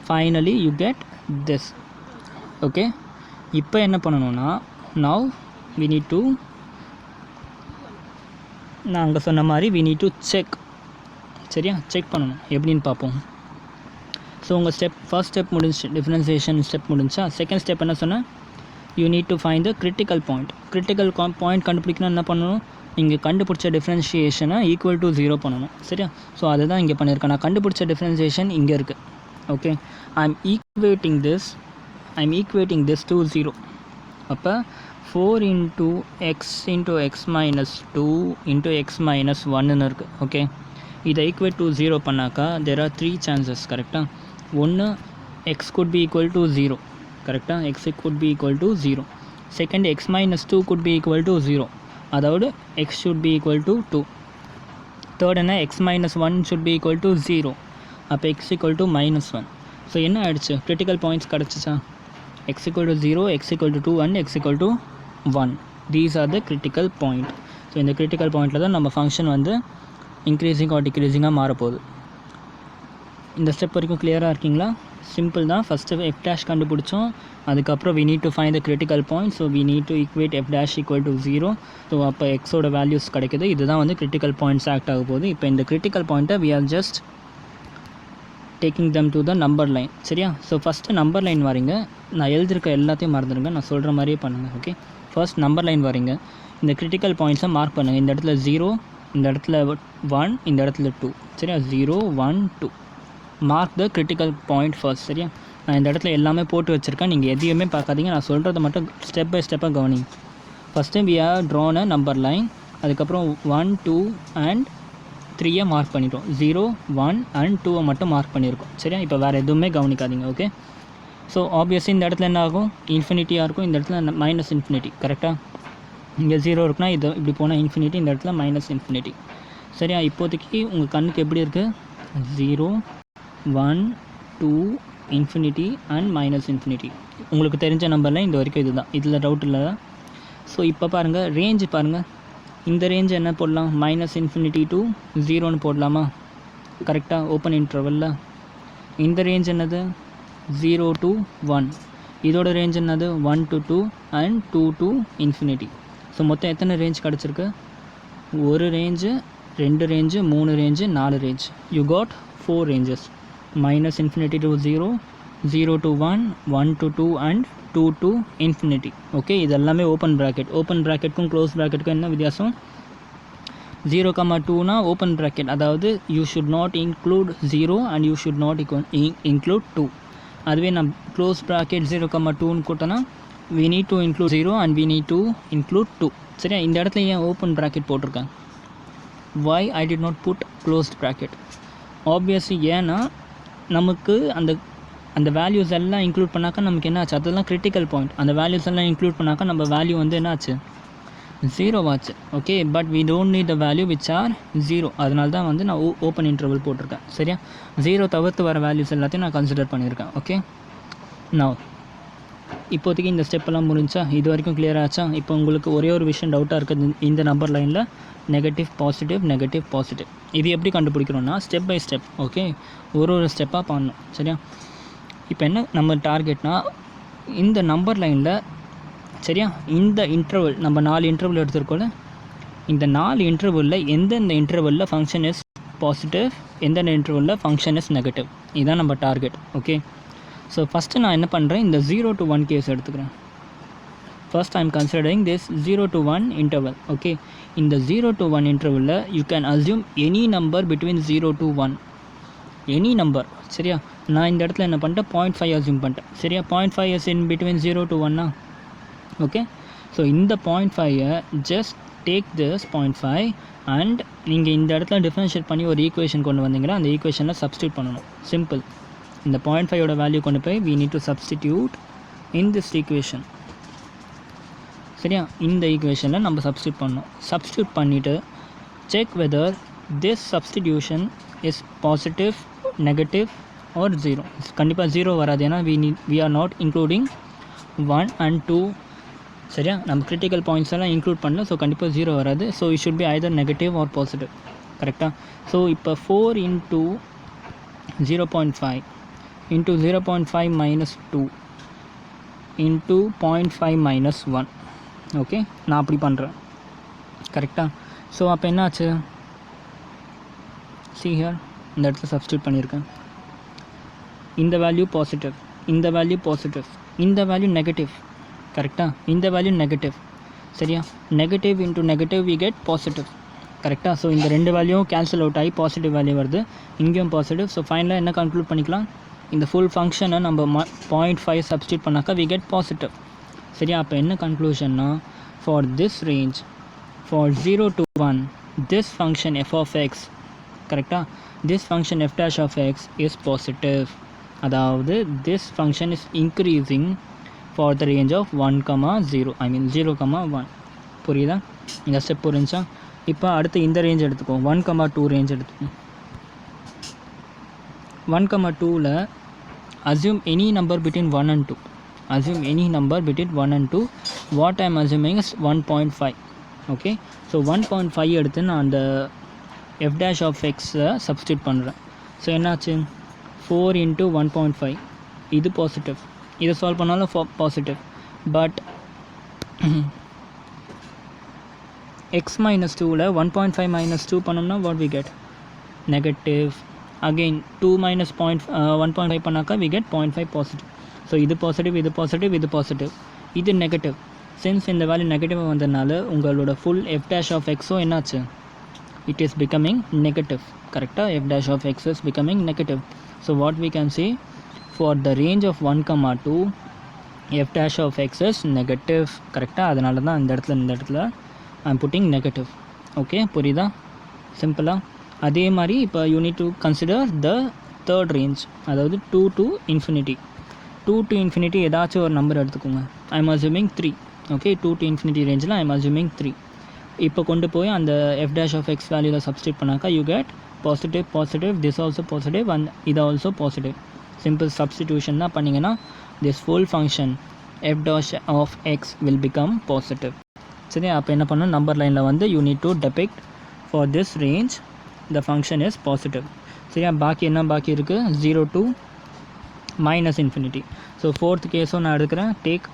finally you get this. Okay, இப்போ என்ன பண்ணணும்னா now we need to நான் அங்கே சொன்ன மாதிரி we need to check. சரியா? செக் பண்ணணும். எப்படின்னு பார்ப்போம். ஸோ உங்கள் ஃபர்ஸ்ட் ஸ்டெப் முடிஞ்சு, டிஃபரன்சியேஷன் ஸ்டெப் முடிஞ்சா. செகண்ட் ஸ்டெப் என்ன சொன்னால் you need to find the critical point. Critical point கண்டுபிடிக்கணும். என்ன பண்ணணும்? இங்கே கண்டுபிடிச்ச டிஃப்ரென்ஷியேஷனை ஈக்குவல் டு 0 பண்ணணும். சரியா? ஸோ அதுதான் இங்கே பண்ணியிருக்கேன். நான் கண்டுபிடிச்ச டிஃப்ரென்ஷியேஷன் இங்கே இருக்குது. Okay, I am equating this to 0. அப்போ 4 × x × x minus 2 × x minus 1ன்னு இருக்குது. ஓகே, இதை ஈக்குவேட் டு 0 பண்ணாக்கா there are 3 chances. கரெக்டாக? ஒன்று x could be equal to 0. கரெக்டாக? x could be equal to 0. Second x minus 2 could be equal to 0. அதாவது x should be equal to 2. Third என்ன? x minus 1 should be equal to 0. அப்போ x equal to -1. ஸோ என்ன ஆகிடுச்சு? கிரிட்டிக்கல் பாயிண்ட்ஸ் கிடச்சிச்சா? x equal to 0, x equal to 2 and x equal to 1. These are the critical point. So இந்த கிரிட்டிக்கல் பாயிண்டில் தான் நம்ம ஃபங்க்ஷன் வந்து இன்க்ரீஸிங் ஆர் டிக்ரீஸிங்காக மாறப்போகுது. இந்த ஸ்டெப் வரைக்கும் கிளியராக இருக்கீங்களா? சிம்பிள் தான். ஃபஸ்ட்டு f dash கண்டுபிடிச்சோம். அதுக்கப்புறம் we need to find the critical point. So we need to equate f dash equal to 0. So அப்போ எக்ஸோட வேல்யூஸ் கிடைக்குது. இதுதான் வந்து கிரிட்டிக்கல் பாயிண்ட்ஸ் ஆக்ட் ஆக போகுது. இப்போ இந்த கிரிட்டிக்கல் பாயிண்ட்டை we are just taking them to the number line. சரியா? ஸோ ஃபஸ்ட்டு நம்பர் லைன் வரீங்க. நான் எழுதிருக்க எல்லாத்தையும் மறந்துடுங்க, நான் சொல்கிற மாதிரியே பண்ணுங்கள். ஓகே, ஃபர்ஸ்ட் நம்பர் லைன் வரீங்க. இந்த கிரிட்டிக்கல் பாயிண்ட்ஸை மார்க் பண்ணுங்கள். இந்த இடத்துல 0, இந்த இடத்துல 1, இந்த இடத்துல 2. சரியா? 0 1 2. மார்க் த கிரிட்டிக்கல் பாயிண்ட் ஃபர்ஸ்ட். சரியா? நான் இந்த இடத்துல எல்லாமே போட்டு வச்சுருக்கேன். நீங்கள் எதையுமே பார்க்காதீங்க, நான் சொல்கிறத மட்டும் ஸ்டெப் பை ஸ்டெப்பாக கவனிங்க. First we have drawn a number line. அதுக்கப்புறம் 1 2 and 3 மார்க் பண்ணிட்டோம். 0 1 and 2 மட்டும் மார்க் பண்ணியிருக்கோம். சரியா? இப்போ வேறு எதுவுமே கவனிக்காதீங்க. ஓகே, ஸோ ஆப்வியஸ்லி இந்த இடத்துல என்ன ஆகும்? இன்ஃபினிட்டியாக இருக்கும். இந்த இடத்துல மைனஸ் இன்ஃபினிட்டி. கரெக்டாக? இங்கே 0 இருக்குன்னா இது இப்படி போனால் இன்ஃபினிட்டி, இந்த இடத்துல மைனஸ் இன்ஃபினிட்டி. சரியா? இப்போதைக்கு உங்கள் கண்ணுக்கு எப்படி இருக்குது? 0 1 2 இன்ஃபினிட்டி அண்ட் மைனஸ் இன்ஃபினிட்டி. உங்களுக்கு தெரிஞ்ச நம்பரில் இந்த வரைக்கும் இது தான், இதில் டவுட் இல்லை. ஸோ இப்போ பாருங்கள், ரேஞ்சு பாருங்கள். இந்த ரேஞ்சு என்ன போடலாம்? -∞ to 0ன்னு போடலாமா? கரெக்டாக? ஓப்பன் இன்டர்வலில். இந்த ரேஞ்ச் என்னது? 0 to 1. இதோட ரேஞ்ச் என்னது? 1 to 2 and 2 to ∞. ஸோ மொத்தம் எத்தனை ரேஞ்ச் கிடச்சிருக்கு? ஒரு range, 2 range, 3 range, 4 range. You got 4 ranges. -∞ to 0, 0 to 1, 1 to 2 and 2 to ∞. Okay, இது எல்லாமே ஓப்பன் ப்ராக்கெட். ஓப்பன் ப்ராக்கெட்டுக்கும் க்ளோஸ் ப்ராக்கெட்டுக்கும் என்ன வித்தியாசம்? 0, 2னா ஓப்பன் ப்ராக்கெட், அதாவது you should not include 0 and you should not include 2. அதுவே நான் close bracket 0, 2ன்னு கூட்டனா we need to include 0 and we need to include 2. சரியா? இந்த இடத்துல ஏன் ஓப்பன் ப்ராக்கெட் போட்டிருக்கேன்? why I did not put closed bracket? Obviously ஏன்னா நமக்கு அந்த வேல்யூஸ் எல்லாம் இன்க்ளூட் பண்ணாக்கா நமக்கு என்ன ஆச்சு? அதெல்லாம் கிரிட்டிக்கல் பாயிண்ட். அந்த வேல்யூஸ் எல்லாம் இன்க்ளூட் பண்ணாக்கா நம்ம வேல்யூ வந்து என்ன ஆச்சு? 0 ஆச்சு. Okay, but we don't need the value which are 0. அதனால தான் வந்து நான் ஓப்பன் இன்டர்வல் போட்டிருக்கேன். சரியா? 0 தவிர்த்து வர வேல்யூஸ் எல்லாத்தையும் நான் கன்சிடர் பண்ணியிருக்கேன். ஓகே, நான் இப்போதைக்கு இந்த ஸ்டெப்பெல்லாம் முடிஞ்சா? இது வரைக்கும் கிளியர் ஆச்சா? இப்போ உங்களுக்கு ஒரே ஒரு விஷயம் டவுட்டாக இருக்குது. இந்த நம்பர் லைனில் நெகட்டிவ் பாசிட்டிவ் இது எப்படி கண்டுபிடிக்கிறோன்னா ஸ்டெப் பை ஸ்டெப். ஓகே, ஒரு ஸ்டெப்பாக பண்ணணும். சரியா? இப்போ என்ன நம்ம டார்கெட்னா இந்த நம்பர் லைனில், சரியா, இந்த இன்டர்வல் நம்ம 4 இன்டர்வல் எடுத்துருக்கோம்ல, இந்த 4 இன்டர்வலில் எந்தெந்த இன்டர்வலில் ஃபங்க்ஷன் இஸ் பாசிட்டிவ், எந்தெந்த இன்டர்வலில் ஃபங்க்ஷன் இஸ் நெகட்டிவ், இதுதான் நம்ம டார்கெட். ஓகே, ஸோ ஃபஸ்ட்டு நான் என்ன பண்ணுறேன், இந்த 0 to 1 கேஸ் எடுத்துக்கிறேன். First I am considering this 0 to 1 interval. Okay, in the 0 to 1 interval you can assume any number between 0 to 1, any number. சரியா, நான் இந்த இடத்துல என்ன பண்ணிட்டேன், 0.5 அசியூம் பண்ணிட்டேன். சரியா, 0.5 is in between 0 to 1. Okay, so இந்த 0.5 just take this 0.5 and நீங்கள் இந்த இடத்துல டிஃபரன்ஷியேட் பண்ணி ஒரு ஈக்குவேஷன் கொண்டு வந்தீங்கன்னா அந்த ஈக்குவேஷனில் சப்ஸ்டியூட் பண்ணணும். சிம்பிள். இந்த 0.5 வேல்யூ கொண்டு போய் we need to substitute in this equation. சரியா, இந்த ஈக்குவேஷனில் நம்ம சப்ஸ்டியூட் பண்ணணும். சப்ஸ்டியூட் பண்ணிவிட்டு check whether this substitution is positive, negative or 0. கண்டிப்பாக 0 வராது, ஏன்னா we are not including 1 and 2. சரியா, நம்ம கிரிட்டிக்கல் பாயிண்ட்ஸ் எல்லாம் இன்க்ளூட் பண்ணல, ஸோ கண்டிப்பாக 0 வராது. So it should be either negative or positive. கரெக்டாக. ஸோ இப்போ 4 into 0.5 into 0.5 minus 2 into 0.5 minus 1. Okay, நான் அப்படி பண்ணுறேன். கரெக்டாக. ஸோ அப்போ என்னாச்சு, see here, இந்த இடத்துல சப்ஸ்டியூட் பண்ணியிருக்கேன். இந்த வேல்யூ பாசிட்டிவ், இந்த வேல்யூ பாசிட்டிவ், இந்த வேல்யூ நெகட்டிவ். கரெக்டாக, இந்த வேல்யூ நெகட்டிவ். சரியா, negative into negative we get positive. கரெக்டாக. ஸோ இந்த ரெண்டு வேல்யூவும் கேன்சல் அவுட் ஆகி பாசிட்டிவ் வேல்யூ வருது, இங்கேயும் பாசிட்டிவ். ஸோ ஃபைனலாக என்ன கன்க்ளூட் பண்ணிக்கலாம், இந்த ஃபுல் ஃபங்க்ஷனை நம்ம 0.5 சப்ஸ்டியூட் பண்ணாக்கா வி கெட் பாசிட்டிவ். சரியா, அப்போ என்ன கன்க்ளூஷன்னா, for this range for 0 to 1 this function f of x, கரெக்டாக, this function f dash of x is positive. அதாவது this function is increasing for the range of 1,0, I mean 0,1. புரியுதா, இந்த ஸ்டெப் புரிஞ்சா? இப்போ அடுத்து இந்த ரேஞ்ச் எடுத்துக்கோ, 1,2 ரேஞ்ச் எடுத்துக்கோ. 1,2ல் assume any number between 1 and 2. Assume any number between 1 and 2. What I am assuming is 1.5. Okay, so 1.5 எடுத்து நான் அந்த f dash of x-ஐ சப்ஸ்டியூட் பண்ணுறேன். ஸோ என்னாச்சு, 4 into 1.5, இது பாசிட்டிவ். இதை சால்வ் பண்ணாலும் பாசிட்டிவ். பட் x minus 2ல் 1.5 minus 2 பண்ணோம்னா what we get, negative. Again 2 minus 1.5 பண்ணாக்கா we get 0.5 பாசிட்டிவ். ஸோ இது பாசிட்டிவ், இது பாசிட்டிவ், இது பாசிட்டிவ், இது நெகட்டிவ். சின்ஸ் இந்த வேல்யூ நெகட்டிவாக வந்ததுனால உங்களோட ஃபுல் f dash of x-ஓ என்னாச்சு, it is becoming negative. கரெக்டாக, f dash of x is becoming negative. So what we can say, for the range of 1,2 f dash of x is negative. கரெக்டாக, அதனால தான் இந்த இடத்துல I am putting negative. Okay, புரியுதா, சிம்பிளாக. அதே மாதிரி இப்போ you need to consider the third range, அதாவது 2 to infinity. 2 to infinity ஏதாச்சும் ஒரு நம்பர் எடுத்துக்கோங்க. I am assuming 3. Okay, 2 to infinity ரேஞ்சில் I am assuming 3. இப்போ கொண்டு போய் அந்த f dash of x வேல்யூவில் சப்ஸ்டியூட் பண்ணாக்கா you get positive, positive, this also positive and இது ஆல்சோ பாசிட்டிவ். சிம்பிள் சப்ஸ்டிடியூஷன் தான் பண்ணிங்கன்னா this full function f dash of x will become positive. சரி, அப்போ என்ன பண்ணணும், நம்பர் லைனில் வந்து you need to depict for this range the function is positive. சரியா, பாக்கி என்ன பாக்கி இருக்குது, 0 to minus infinity. So fourth கேஸும் நான் எடுக்கிறேன். Take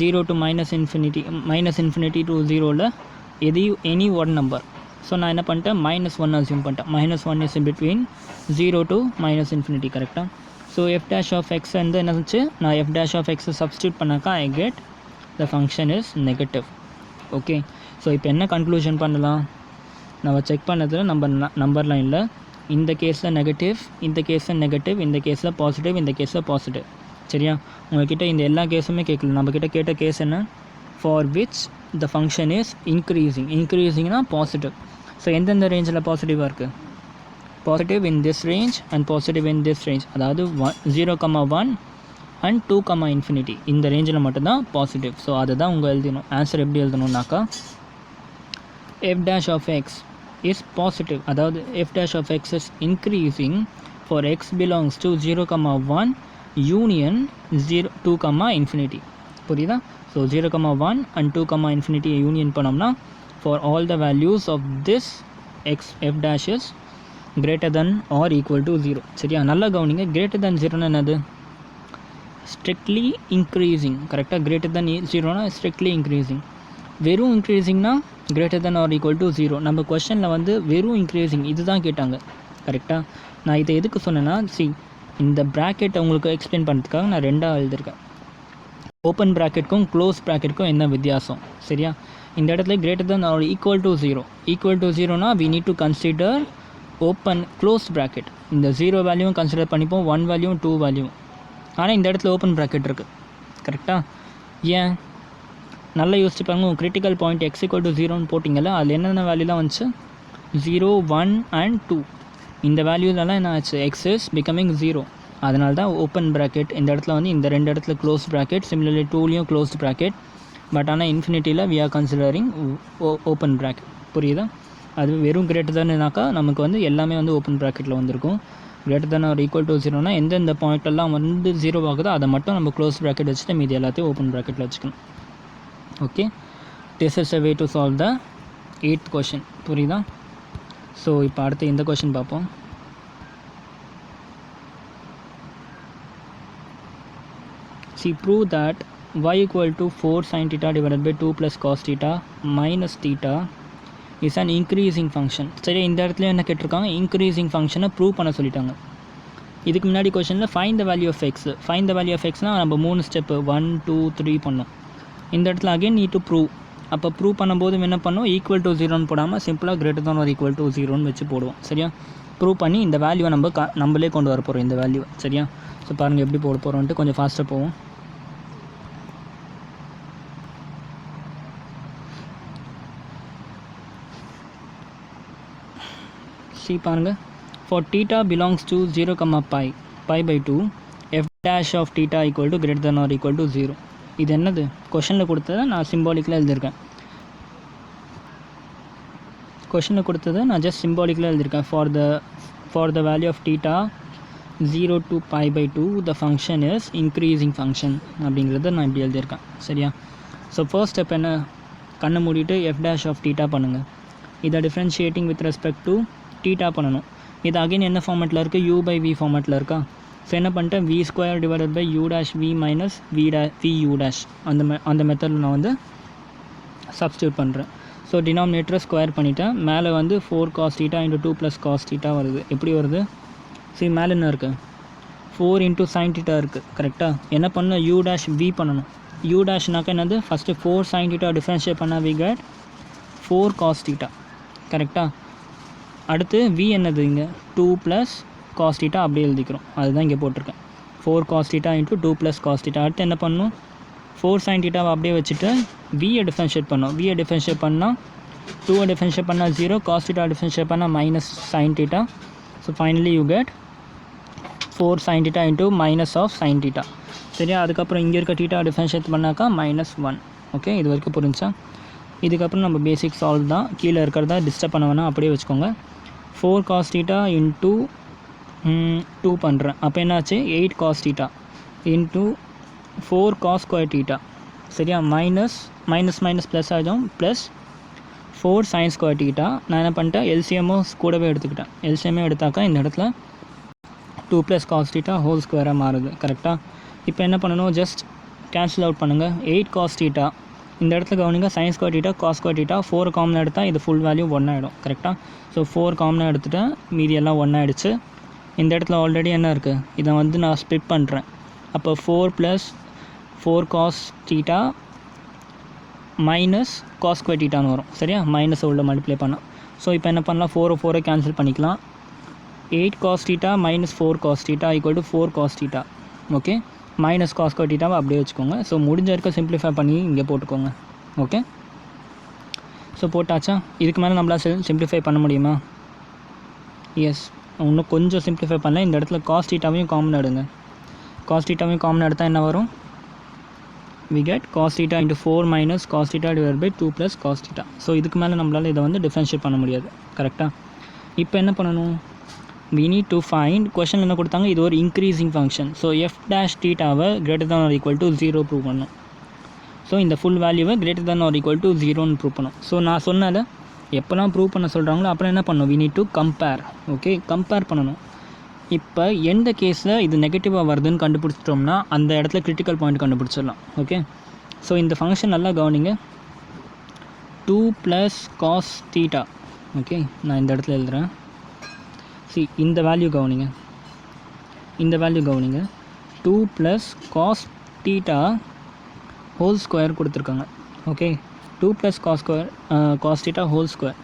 0 to minus infinity to 0ல் எனி ஒன் நம்பர். ஸோ நான் என்ன பண்ணிட்டேன், -1 அசியூம் பண்ணிட்டேன். -1 is in between 0 to minus infinity. கரெக்டாக. So f dash of x வந்து என்னச்சு, நான் f dash of x substitute பண்ணாக்கா I get the function is negative. Okay, so இப்போ என்ன கன்க்ளூஷன் பண்ணலாம், நம்ம செக் பண்ணதில் நம்பர் லைனில் இந்த கேஸில் நெகட்டிவ், இந்த கேஸில் நெகட்டிவ், இந்த கேஸில் பாசிட்டிவ், இந்த கேஸில் பாசிட்டிவ். சரியா, உங்கள்கிட்ட இந்த எல்லா கேஸுமே கேட்கல. நம்மக்கிட்ட கேட்ட கேஸ் என்ன, for which the function is இன்க்ரீஸிங்னா பாசிட்டிவ். ஸோ எந்தெந்த ரேஞ்சில் பாசிட்டிவாக இருக்குது, positive in this range and positive in this range, அதாவது 0,1 அண்ட் 2,∞. இந்த ரேஞ்சில் மட்டும்தான் பாசிட்டிவ். ஸோ அதை தான் உங்கள் எழுதணும். ஆன்சர் எப்படி எழுதணுன்னாக்கா, f dash of x is positive, அதாவது f dash of x is increasing for x belongs to 0,1 union 2,∞. புரியுதா? ஸோ 0,1 and 2,∞ யூனியன் பண்ணோம்னா for all the values of this x f dash is greater than or equal to 0. சரியா, நல்லா கவனிங்க. greater than 0னா என்னது, strictly increasing. கரெக்டாக, greater than 0னா strictly increasing. வெறும் இன்க்ரீஸிங்னா greater than or equal to 0. நம்ம கொஸ்டினில் வந்து வெறும் இன்க்ரீஸிங் இதுதான் கேட்டாங்க. கரெக்டாக, நான் இதை எதுக்கு சொன்னேன்னா, இந்த ப்ராக்கெட்டை உங்களுக்கு எக்ஸ்பிளைன் பண்ணுறதுக்காக நான் 2ஆக எழுதியிருக்கேன். ஓப்பன் ப்ராக்கெட்டுக்கும் க்ளோஸ் ப்ராக்கெட்டுக்கும் என்ன வித்தியாசம்? சரியா, இந்த இடத்துல greater than or equal to 0. Equal to 0னா we need to consider open close bracket. இந்த 0 வேல்யூவும் கன்சிடர் பண்ணிப்போம், 1 வேல்யூவும் 2 வேல்யூவும். ஆனால் இந்த இடத்துல ஓப்பன் ப்ராக்கெட் இருக்குது. கரெக்டாக? ஏன்? நல்லா யோசிச்சு பாருங்க. உங்கள் கிரிட்டிக்கல் பாயிண்ட் x = 0ன்னு போட்டிங்கல்ல, அதில் என்னென்ன வேல்யூலாம் வந்துச்சு? 0, 1 and 2. இந்த வேல்யூலலாம் என்ன ஆச்சு? x is becoming 0. அதனால தான் ஓப்பன் ப்ராக்கெட். இந்த இடத்துல வந்து இந்த 2 இடத்துல க்ளோஸ் ப்ராக்கெட், சிமிலர்லி 2லேயும் க்ளோஸ்ட் ப்ராக்கெட். பட் ஆனால் இன்ஃபினிட்டியில் we are considering open bracket. புரியுதா? அது வெறும் கிரேட்டர் தான்னாக்கா நமக்கு வந்து எல்லாமே வந்து ஓப்பன் ப்ராக்கெட்டில் வந்திருக்கும். Greater than or equal to 0னா எந்தெந்த பாயிண்ட்டெல்லாம் வந்து 0 ஆகுதோ அதை மட்டும் நம்ம க்ளோஸ் ப்ராக்கெட் வச்சுட்டு மீதி எல்லாத்தையும் ஓப்பன் ப்ராக்கெட்டில் வச்சுக்கணும். Okay, this is a way to solve the 8th question. புரியுதா? ஸோ இப்போ அடுத்து இந்த கொஷின் பார்ப்போம். See, prove that y = 4 sin theta divided by 2 plus cos theta minus theta is an increasing function. சரி, இந்த இடத்துல என்ன கேட்டிருக்காங்க? இன்க்ரீஸிங் ஃபங்க்ஷனை ப்ரூவ் பண்ண சொல்லிட்டாங்க. இதுக்கு முன்னாடி கொஷனில் find the value of x. Find the value of எக்ஸ்னால் நம்ம 3 ஸ்டெப்பு 1, 2, 3 பண்ணோம். இந்த இடத்துல அகைன் நீட் டு ப்ரூவ். அப்போ ப்ரூவ் பண்ணும்போது என்ன பண்ணோம்? ஈக்குவல் டு 0ன்னு போடாமல் சிம்பிளாக கிரேட்டர் தான் ஒரு ஈக்குவல் டு 0ன்னு வச்சு போடுவோம். சரியா, ப்ரூவ் பண்ணி இந்த வேல்யூவை நம்மளே கொண்டு வர போகிறோம் இந்த வேல்யூவை. சரியா, ஸோ பாருங்கள் எப்படி போட போகிறோன்ட்டு. கொஞ்சம் ஃபாஸ்ட்டாக போவோம். சி பாருங்கள், for theta belongs to 0, pi by 2, f dash of theta equal to greater than or equal to 0. இது என்னது? கொஷனில் கொடுத்ததை நான் சிம்பாலிக்கில் எழுதியிருக்கேன். கொஷனில் கொடுத்ததை நான் ஜஸ்ட் சிம்பாலிக்கில் எழுதியிருக்கேன். for the value of theta 0 to pi by 2 the function is increasing function அப்படிங்கிறத நான் இப்படி எழுதியிருக்கேன். சரியா, ஸோ ஃபர்ஸ்ட் ஸ்டெப் என்ன? கண்ணை மூடிட்டு f dash of theta பண்ணுங்கள். இதை differentiating with respect to theta பண்ணணும். இது அகைன் என்ன ஃபார்மேட்டில் இருக்குது? u by v ஃபார்மேட்டில் இருக்கா? ஸோ என்ன பண்ணிட்டேன்? v² divided by u dash v minus v u dash அந்த மெத்தடில் நான் வந்து சப்ஸ்டியூட் பண்ணுறேன். ஸோ டினாமினேட்டரை ஸ்கொயர் பண்ணிவிட்டேன். மேலே வந்து 4 cos theta into 2 plus cos theta வருது. எப்படி வருது? சரி, மேலே என்ன இருக்குது? 4 into sin theta இருக்குது. கரெக்டாக? என்ன பண்ணணும்? u dash v பண்ணணும். u dashனாக்கா என்னது? ஃபஸ்ட்டு 4 sin theta டிஃப்ரென்ஷியேட் பண்ணால் we get 4 cos theta. கரெக்டாக? அடுத்து v என்னது? இங்கே 2 + cos theta அப்படியே எழுதிக்கிறோம். அதுதான் இங்கே போட்டிருக்கேன். 4 cos theta into 2 plus cos theta. அடுத்து என்ன பண்ணணும்? 4 sin theta அப்படியே வச்சுட்டு v-யை டிஃப்ரென்ஷியேட் பண்ணோம். v-யை டிஃப்ரென்ஷியேட் பண்ணால் 2-யை டிஃப்ரென்ஷியேட் பண்ணால் 0, cos theta டிஃப்ரென்ஷியேட் பண்ணால் minus sin theta. So finally you get 4 sin theta into minus of sin theta. சரியா, அதுக்கப்புறம் இங்கே இருக்க theta டிஃப்ரென்ஷியேட் பண்ணாக்கா -1. ஓகே, இது வரைக்கும் புரிஞ்சா? இதுக்கப்புறம் நம்ம பேசிக் சால்வ் தான். கீழே இருக்கிறதா டிஸ்டர்ப் பண்ண வேணாம், அப்படியே வச்சுக்கோங்க. 4 cos theta into 2 பண்ணுறேன். அப்போ என்னாச்சு? 8 cos theta into 4 cos square theta. சரியா, மைனஸ் ப்ளஸ் ஆகிடும், ப்ளஸ் 4 sin square theta. நான் என்ன பண்ணிட்டேன்? எல்சிஎம்மும் கூடவே எடுத்துக்கிட்டேன். எல்சிஎம்மே எடுத்தாக்கா இந்த இடத்துல 2 + cos theta ஹோல் ஸ்கொயராக மாறுது. கரெக்டாக? இப்போ என்ன பண்ணணும்? ஜஸ்ட் கேன்சல் அவுட் பண்ணுங்கள். 8 cos theta இந்த இடத்துல கவனிங்க, sin square theta cos square theta 4 காமனாக எடுத்தால் இது ஃபுல் வேல்யூ 1 ஆகிடும். கரெக்டாக? ஸோ 4 காமனாக எடுத்துகிட்டேன், மீதி எல்லாம் 1 ஆகிடுச்சு. இந்த இடத்துல ஆல்ரெடி என்ன இருக்குது? இதை வந்து நான் ஸ்ப்ளிட் பண்ணுறேன். அப்போ 4 + 4 cos theta minus cos square thetaன்னு வரும். சரியா, மைனஸ் உள்ள மல்டிப்ளை பண்ணால். ஸோ இப்போ என்ன பண்ணலாம்? 4 கேன்சல் பண்ணிக்கலாம். 8 cos theta minus 4 cos theta equal to 4 cos theta. Okay, minus cos square thetaவை அப்படியே வச்சுக்கோங்க. ஸோ முடிஞ்ச வரைக்கும் சிம்பிளிஃபை பண்ணி இங்கே போட்டுக்கோங்க. ஓகே, ஸோ போட்டாச்சா? இதுக்கு மேலே நம்மளால் சிம்பிளிஃபை பண்ண முடியுமா? எஸ், இன்னும் கொஞ்சம் சிம்பிளிஃபை பண்ணல. இந்த இடத்துல cos thetaவையும் காமன் எடுங்க. cos thetaவையும் காமன் எடுத்தால் என்ன வரும்? we get cos theta into 4 minus cos theta divided by 2 plus cos theta. So இதுக்கு மேலே நம்மளால் இதை வந்து டிஃப்ரென்ஷியேட் பண்ண முடியாது. கரெக்டாக? இப்போ என்ன பண்ணணும்? we need to find, question என்ன கொடுத்தாங்க? இது ஒரு increasing function. So f dash thetaவை greater than or equal to 0 prove பண்ணணும். ஸோ இந்த ஃபுல் வேல்யூவை greater than or equal to 0ன்னு ப்ரூவ் பண்ணணும். ஸோ நான் சொன்னால எப்போல்லாம் ப்ரூவ் பண்ண சொல்கிறாங்களோ அப்புறம் என்ன பண்ணணும்? we need to compare. Okay, compare பண்ணணும். இப்போ எந்த கேஸில் இது நெகட்டிவாக வருதுன்னு கண்டுபிடிச்சிட்டோம்னா அந்த இடத்துல கிரிட்டிக்கல் பாயிண்ட் கண்டுபிடிச்சிடலாம். ஓகே, ஸோ இந்த ஃபங்க்ஷன் நல்லா கவனிங்க. 2 + cos theta. ஓகே, நான் இந்த இடத்துல எழுதுகிறேன். இந்த வேல்யூ கவனிங்க, இந்த வேல்யூ கவனிங்க. 2 + cos theta ஹோல் ஸ்கொயர் கொடுத்துருக்காங்க. Okay, 2 + cos θ whole square.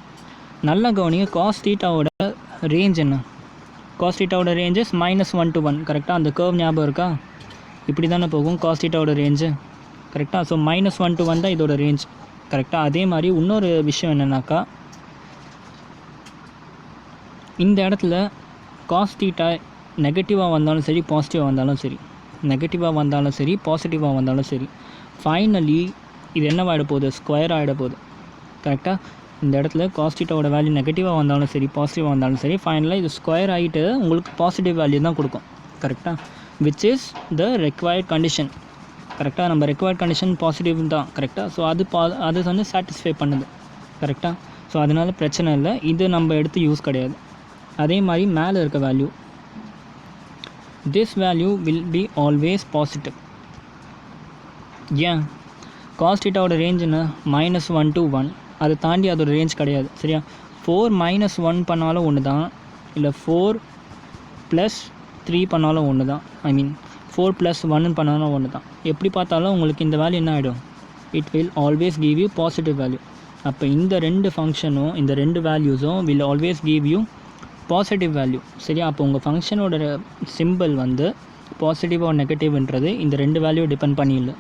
நல்லா கவனிங்க, cos θவோட ரேஞ்ச் என்ன? cos θவோட ரேஞ்சஸ் -1 to 1. கரெக்டாக? அந்த கர்வ் ஞாபகம் இருக்கா? இப்படி தானே போகும் cos θவோட ரேஞ்சு. கரெக்டாக? ஸோ -1 to 1 தான் இதோட ரேஞ்ச். கரெக்டாக? அதே மாதிரி இன்னொரு விஷயம் என்னென்னாக்கா, இந்த இடத்துல cos θ நெகட்டிவாக வந்தாலும் சரி, பாசிட்டிவாக வந்தாலும் சரி, நெகட்டிவாக வந்தாலும் சரி, பாசிட்டிவாக வந்தாலும் சரி, ஃபைனலி இது என்னவாகிட போகுது? ஸ்கொயர் ஆகிட போகுது. கரெக்டாக? இந்த இடத்துல cos θவோட வேல்யூ நெகட்டிவாக வந்தாலும் சரி, பாசிட்டிவாக வந்தாலும் சரி, ஃபைனலாக இது ஸ்கொயர் ஆகிட்டு உங்களுக்கு பாசிட்டிவ் வேல்யூ தான் கொடுக்கும். கரெக்டாக? Which is the required condition. கரெக்டாக? நம்ம ரெக்வயர்ட் கண்டிஷன் பாசிட்டிவ் தான். கரெக்டாக? ஸோ அது வந்து சாட்டிஸ்ஃபை பண்ணுது. கரெக்டாக? ஸோ அதனால் பிரச்சனை இல்லை, இது நம்ம எடுத்து யூஸ் கிடையாது. அதே மாதிரி மேலே இருக்க value, this value will be always positive. ஏன்? cos θவோட ரேஞ்ச் என்ன? -1 to 1. அதை தாண்டி அதோட ரேஞ்ச் கிடையாது. சரியா? 4 - 1 பண்ணாலும் ஒன்று தான், இல்லை 4 + 3 பண்ணாலும் ஒன்று தான். ஐ மீன் 4 + 1 பண்ணாலும் ஒன்று தான். எப்படி பார்த்தாலும் உங்களுக்கு இந்த வேல்யூ என்ன ஆகிடும்? It will always give you positive value. அப்போ இந்த ரெண்டு ஃபங்க்ஷனும், இந்த ரெண்டு வேல்யூஸும் will always give you positive value. சரியா? அப்போ உங்கள் ஃபங்க்ஷனோட சிம்பிள் வந்து பாசிட்டிவ் ஆர் நெகட்டிவ்ன்றது இந்த ரெண்டு வேல்யூ டிபெண்ட் பண்ணியில்லை.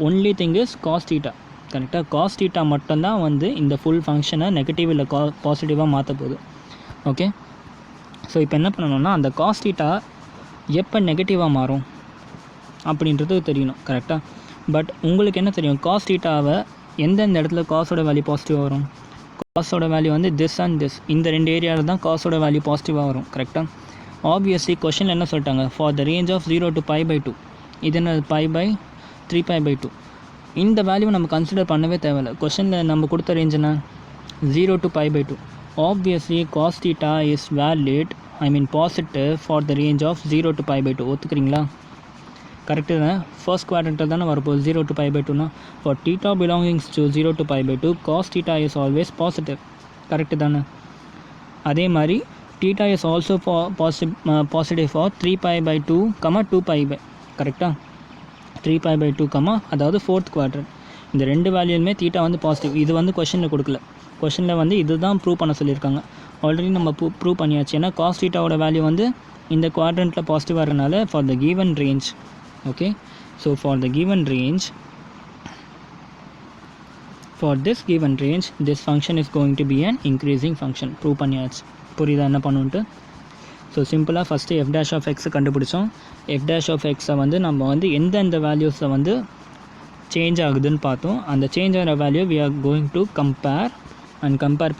Only thing is cos θ. கரெக்டாக? cos θ மட்டும்தான் வந்து இந்த ஃபுல் ஃபங்க்ஷனை நெகட்டிவ் இல்லை பாசிட்டிவாக மாற்ற போகுது. ஓகே, ஸோ இப்போ என்ன பண்ணணும்னா, அந்த cos θ எப்போ நெகட்டிவாக மாறும் அப்படின்றது தெரியணும். கரெக்டாக? பட் உங்களுக்கு என்ன தெரியும்? cos θவை எந்தெந்த இடத்துல காஸோட வேல்யூ பாசிட்டிவாக வரும்? காஸோட வேல்யூ வந்து திஸ் அண்ட் திஸ், இந்த ரெண்டு ஏரியாவில் தான் காஸோட வேல்யூ பாசிட்டிவாக வரும். கரெக்டாக? ஆப்வியஸ்லி கொஷனில் என்ன சொல்லிட்டாங்க? For the range of 0 to π/2. இது என்ன? π/3π/2. இந்த வேல்யூ நம்ம கன்சிடர் பண்ணவே தேவையில்லை. கொஷனில் நம்ம கொடுத்த ரேஞ்ச் என்ன? 0 to π/2. Obviously cos θ is valid, I mean positive for the range of 0 to π/2. ஒத்துக்கிறீங்களா? கரெக்டு தான். ஃபர்ஸ்ட் குவாட்ரண்ட்டில் தானே வரப்போகுது 0 to π/2னா. For θ belongings to 0 to π/2, cos θ is always positive. Correct தானே? அதே மாதிரி θ இஸ் ஆல்சோ பாசிட்டிவ் ஃபார் 3π/2, 2π. கரெக்டாக? 3π/2, அதாவது ஃபோர்த் குவாட்ரண்ட். இந்த ரெண்டு வேல்யூலுமே θ வந்து பாசிட்டிவ். இது வந்து கொஷனில் கொடுக்கல. கொஷனில் வந்து இது தான் ப்ரூவ் பண்ண சொல்லியிருக்காங்க. ஆல்ரெடி நம்ம ப்ரூவ் பண்ணியாச்சு. ஏன்னா cos θவோட வேல்யூ வந்து இந்த குவாட்ரண்ட்டில் பாசிட்டிவாக இருக்கனால for the given range. Okay, so for the given range, for this given range, this function is going to be an increasing function. Prove பண்ணியாச்சு. புரியுதா என்ன பண்ணுன்ட்டு? ஸோ சிம்பிளாக ஃபஸ்ட்டு f' of x கண்டுபிடிச்சோம். f' of x வந்து நம்ம வந்து எந்தெந்த வேல்யூஸில் வந்து சேஞ்ச் ஆகுதுன்னு பார்த்தோம். அந்த சேஞ்ச் ஆகிற value we are going to compare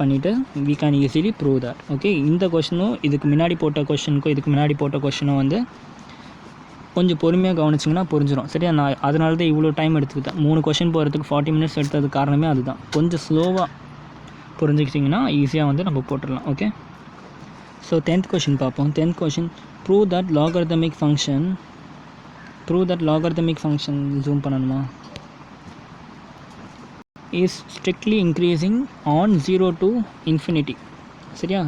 பண்ணிவிட்டு we can easily prove that. Okay, இந்த கொஷனும் இதுக்கு முன்னாடி போட்ட கொஷனும் வந்து கொஞ்சம் பொறுமையாக கவனிச்சிங்கன்னா புரிஞ்சிடும். சரியா? நான் அதனால தான் இவ்வளோ டைம் எடுத்துக்கிட்டேன். 3 கொஷின் போகிறதுக்கு 40 minutes எடுத்தது காரணமே அதுதான். கொஞ்சம் ஸ்லோவாக புரிஞ்சுக்கிட்டிங்கன்னா ஈஸியாக வந்து நம்ம போட்டுடலாம். ஓகே, ஸோ 10th கொஷின் பார்ப்போம். 10th question, prove that logarithmic function zoom பண்ணணுமா, is strictly increasing on 0 to infinity. சரியா?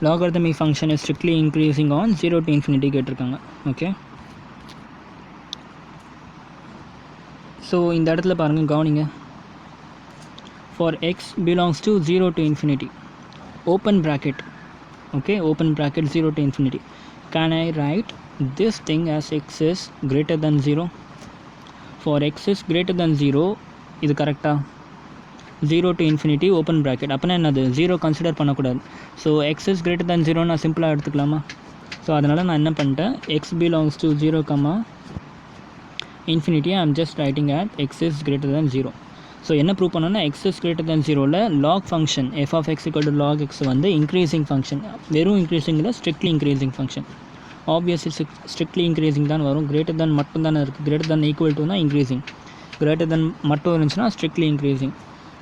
Logarithmic function is strictly increasing on 0 to infinity கேட்டிருக்காங்க. ஓகே, ஸோ இந்த இடத்துல பாருங்கள், கவனிங்க. For x belongs to 0 to infinity, open bracket. Okay, open bracket 0 to infinity. Can I write this thing as x is greater than 0? For x is greater than 0, இது கரெக்டாக? 0 to infinity ஓப்பன் ப்ராக்கெட், அப்போனா என்னது? 0 கன்சிடர் பண்ணக்கூடாது. So X is greater than 0 நான் சிம்பிளாக எடுத்துக்கலாமா? ஸோ அதனால் நான் என்ன பண்ணிட்டேன், X belongs to 0, infinity, I am just writing at x is greater than 0. So என்ன ப்ரூவ் பண்ணோன்னா, x is greater than 0ல log function f of x equal to log x வந்து இன்க்ரீஸிங் ஃபங்க்ஷன். வெறும் இன்க்ரீஸிங் இல்லை, strictly increasing function. Obviously strictly increasing தான் வரும். கிரேட்டர் தென் மட்டும் தானே இருக்குது. கிரேட்டர் தென் ஈக்குவல் டுனா இன்க்ரீஸிங், கிரேட்டர் தென் மட்டும் இருந்துச்சுன்னா ஸ்ட்ரிக்ட்லி இன்க்ரீஸிங்.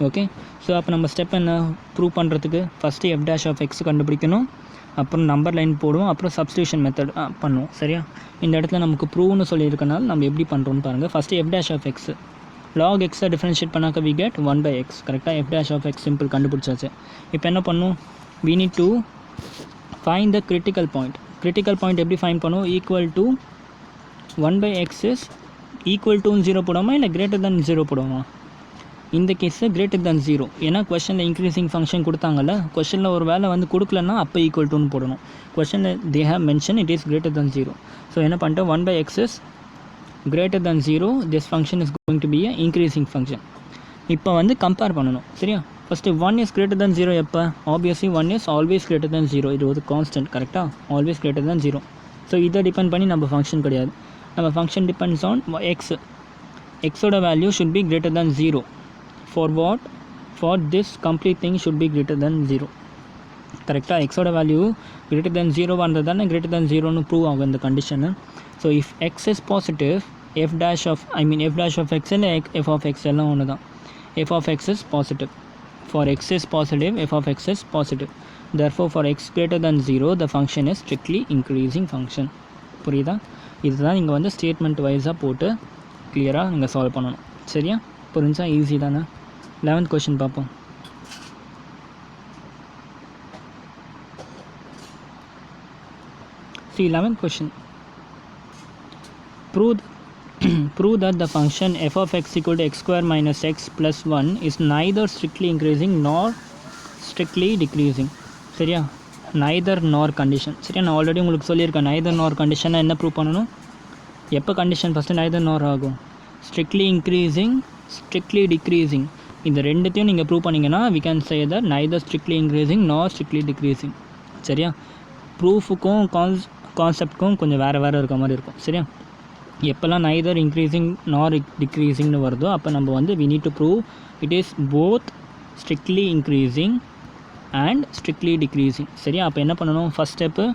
ஓகே, ஸோ அப்போ நம்ம ஸ்டெப் என்ன ப்ரூவ் பண்ணுறதுக்கு? ஃபஸ்ட்டு f' of x கண்டுபிடிக்கணும், அப்புறம் நம்பர் லைன் போடுவோம், அப்புறம் சப்ஸ்டியூஷன் மெத்தட் பண்ணுவோம். சரியா? இந்த இடத்துல நமக்கு ப்ரூவ்னு சொல்லியிருக்கனால நம்ம எப்படி பண்ணுறோன்னு பாருங்கள். First f' of x, log x differentiate பண்ணாக்க we get 1/x. கரெக்டாக? f' of x சிம்பிள் கண்டுபிடிச்சாச்சு. இப்போ என்ன பண்ணும்? we need to find the critical point. critical point எப்படி ஃபைண்ட் பண்ணுவோம்? Equal to 1/x is equal to 0 போடுவோமா இல்லை கிரேட்டர் தென் 0 போடுவோமா? இந்த கேஸில் கிரேட்டர் தென் 0. ஏன்னா கொஷனில் இன்க்ரீசிங் ஃபங்க்ஷன் கொடுத்தாங்கல்ல, கொஷனில் ஒரு வேலை வந்து கொடுக்கலன்னா அப்போ ஈக்குவல் டுன்னு போடணும். கொஷனில் they have mention it is greater than 0. So என்ன பண்ணிட்டோம், 1/x is greater than 0, this function is going to be a increasing function. இப்போ வந்து கம்பேர் பண்ணணும் சரியா. ஃபஸ்ட்டு 1 is greater than 0 எப்போ? Obviously 1 is always greater than 0. இது ஒரு கான்ஸ்டன்ட் கரெக்டாக, ஆல்வேஸ் greater than 0. ஸோ இதை டிபெண்ட் பண்ணி நம்ம ஃபங்க்ஷன் கிடையாது. நம்ம ஃபங்க்ஷன் டிபெண்ட்ஸ் ஆன் எக்ஸ். எக்ஸோட value should be greater than 0. For what? For this complete thing should be greater than 0. கரெக்டாக எக்ஸோட வேல்யூ greater than 0 வந்தது தானே greater than 0ன்னு ப்ரூவ் ஆகும் இந்த condition. So if X is positive f dash of x இல்லை f of x எல்லாம் ஒன்று தான். f of x is positive. For x is positive, f of x is positive. Therefore for x greater than 0 the function is strictly increasing function. புரியுதா? இதுதான் நீங்கள் வந்து ஸ்டேட்மெண்ட் வைஸாக போட்டு கிளியராக நீங்கள் சால்வ் பண்ணணும் சரியா. புரிஞ்சா ஈஸி தானே. 11th question பார்ப்போம். See 11th question. Prove that the function f of x equal to x square minus x plus 1 is neither strictly increasing nor strictly decreasing. சரியா, neither nor condition. சரியா, நான் ஆல்ரெடி உங்களுக்கு சொல்லியிருக்கேன் neither nor condition என்ன ப்ரூவ் பண்ணணும். எப்போ கண்டிஷன் ஃபஸ்ட்டு neither nor ஆகும்? strictly increasing, strictly decreasing. இந்த ரெண்டுத்தையும் நீங்கள் ப்ரூவ் பண்ணிங்கன்னா we can say that neither strictly increasing nor strictly decreasing. சரியா, ப்ரூஃபுக்கும் கான்செப்டுக்கும் கொஞ்சம் வேறு இருக்க மாதிரி இருக்கும் சரியா. எப்போல்லாம் neither increasing nor decreasingனு வருதோ அப்போ நம்ம வந்து we need to prove it is both strictly increasing and strictly decreasing சரியா. அப்போ என்ன பண்ணணும், first step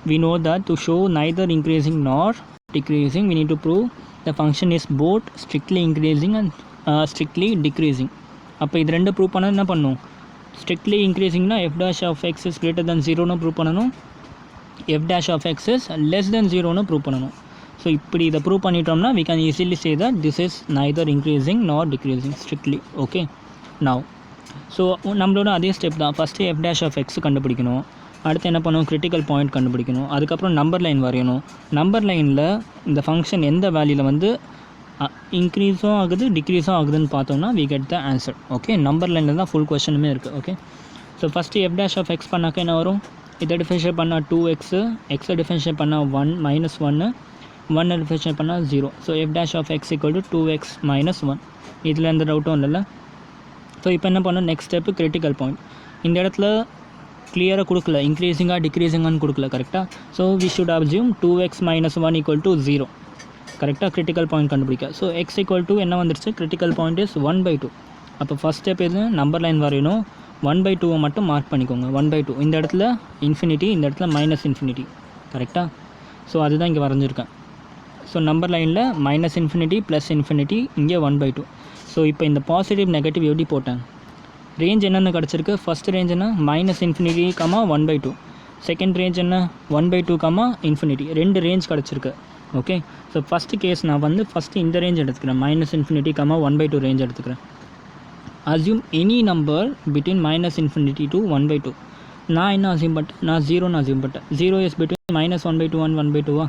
we know that to show neither increasing nor decreasing we need to prove the function is both strictly increasing and strictly decreasing. அப்போ இது ரெண்டு ப்ரூவ் பண்ண என்ன பண்ணணும், strictly increasingனா f dash of x is greater than 0னு ப்ரூவ் பண்ணணும், f dash of x is less than 0னு ப்ரூவ் பண்ணணும். ஸோ இப்படி இதை ப்ரூவ் பண்ணிட்டோம்னா we can easily say that this is neither increasing nor decreasing strictly. okay now so நம்மளோட அதே ஸ்டெப் தான். First f dash of x கண்டுபிடிக்கணும், அடுத்து என்ன பண்ணணும், கிரிட்டிக்கல் பாயிண்ட் கண்டுபிடிக்கணும், அதுக்கப்புறம் நம்பர் லைன் வரையணும். நம்பர் லைனில் இந்த ஃபங்க்ஷன் எந்த வேல்யூவில் வந்து இன்க்ரீஸும் ஆகுது டிக்ரீஸும் ஆகுதுன்னு பார்த்தோம்னா we get the answer. Okay, number லைனில் தான் ஃபுல் கொஷனுமே இருக்குது. Okay, so first f dash of x பண்ணாக்க என்ன வரும், இதை டிஃபரன்ஷியேட் பண்ணால் 2x, எக்ஸை டிஃபரன்ஷியேட் பண்ணால் 1 minus 1, 1 டிஃபரன்ஷியேட் பண்ணால் 0. So f dash of x equal to 2x minus 1. இதில் எந்த டவுட்டும் இல்லைல்ல. ஸோ இப்போ என்ன பண்ணணும், நெக்ஸ்ட் ஸ்டெப்பு கிரிட்டிக்கல் பாயிண்ட். இந்த இடத்துல கிளியராக கொடுக்கல, இன்க்ரீஸிங்காக டிக்ரீஸிங்கான்னு கொடுக்கல கரெக்டாக. So we should assume 2x minus 1 equal to 0 கரெக்டாக கிரிட்டிக்கல் பாயிண்ட் கண்டுபிடிக்க. ஸோ x equal to என்ன வந்துருச்சு, கிரிட்டிக்கல் பாயிண்ட் இஸ் 1/2. அப்போ ஃபஸ்ட் ஸ்டெப் எது, நம்பர் லைன் வரையணும், 1/2 மட்டும் மார்க் பண்ணிக்கோங்க. 1/2 இந்த இடத்துல இன்ஃபினிட்டி, இந்த இடத்துல மைனஸ் இன்ஃபினிட்டி கரெக்டாக. ஸோ அதுதான் இங்கே வரைஞ்சிருக்கேன். ஸோ நம்பர் லைனில் மைனஸ் இன்ஃபினிட்டி ப்ளஸ் இன்ஃபினிட்டி, இங்கே 1/2. ஸோ இப்போ இந்த பாசிட்டிவ் நெகட்டிவ் எப்படி போட்டேன், ரேஞ்ச் என்னென்ன கிடச்சிருக்கு, ஃபஸ்ட் ரேஞ்ச் என்ன minus infinity comma 1/2, second range என்ன 1/2 கமா இன்ஃபினிட்டி, ரெண்டு ரேஞ்ச் கிடச்சிருக்கு. ஓகே, ஸோ ஃபஸ்ட்டு கேஸ் நான் வந்து ஃபஸ்ட்டு இந்த ரேஞ்ச் எடுத்துக்கிறேன், மைனஸ் இன்ஃபினிட்டி கமா 1/2 ரேஞ்ச் எடுத்துக்கிறேன். Assume any number between minus infinity to 1/2. நான் என்ன அஸ்யூம் பண்ணிட்டேன், நான் 0ன்னு அஸ்யூம் பண்ணிட்டேன். 0 இஸ் பிட்வீன் minus 1/2 and 1/2.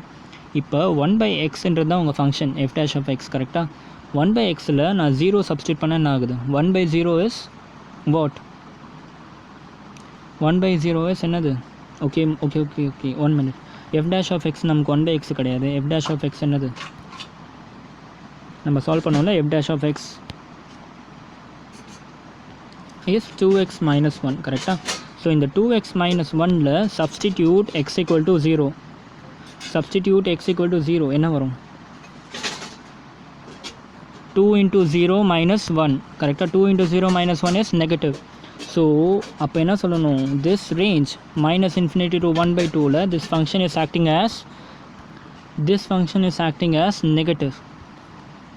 இப்போ 1/xன்றது தான் உங்கள் function f dash of x கரெக்டாக. 1/xல் நான் 0 சப்ஸ்டியூட் பண்ண என்ன ஆகுது, 1/0 இஸ் வாட், 1/0 இஸ் என்னது, okay okay okay okay 1 minute. f dash of x நமக்கு 1/x கிடையாது, f dash of x என்னது நம்ம சால்வ் பண்ணோம்ல, f dash of x is 2x minus 1 கரெக்டாக. ஸோ இந்த 2x minus 1ல் substitute x equal to 0, substitute x equal to 0 என்ன வரும், 2 into 0 minus 1 கரெக்டாக. 2 into 0 minus 1 is negative. So அப்போ என்ன சொல்லணும், this range minus infinity to 1/2ல் this function is acting as negative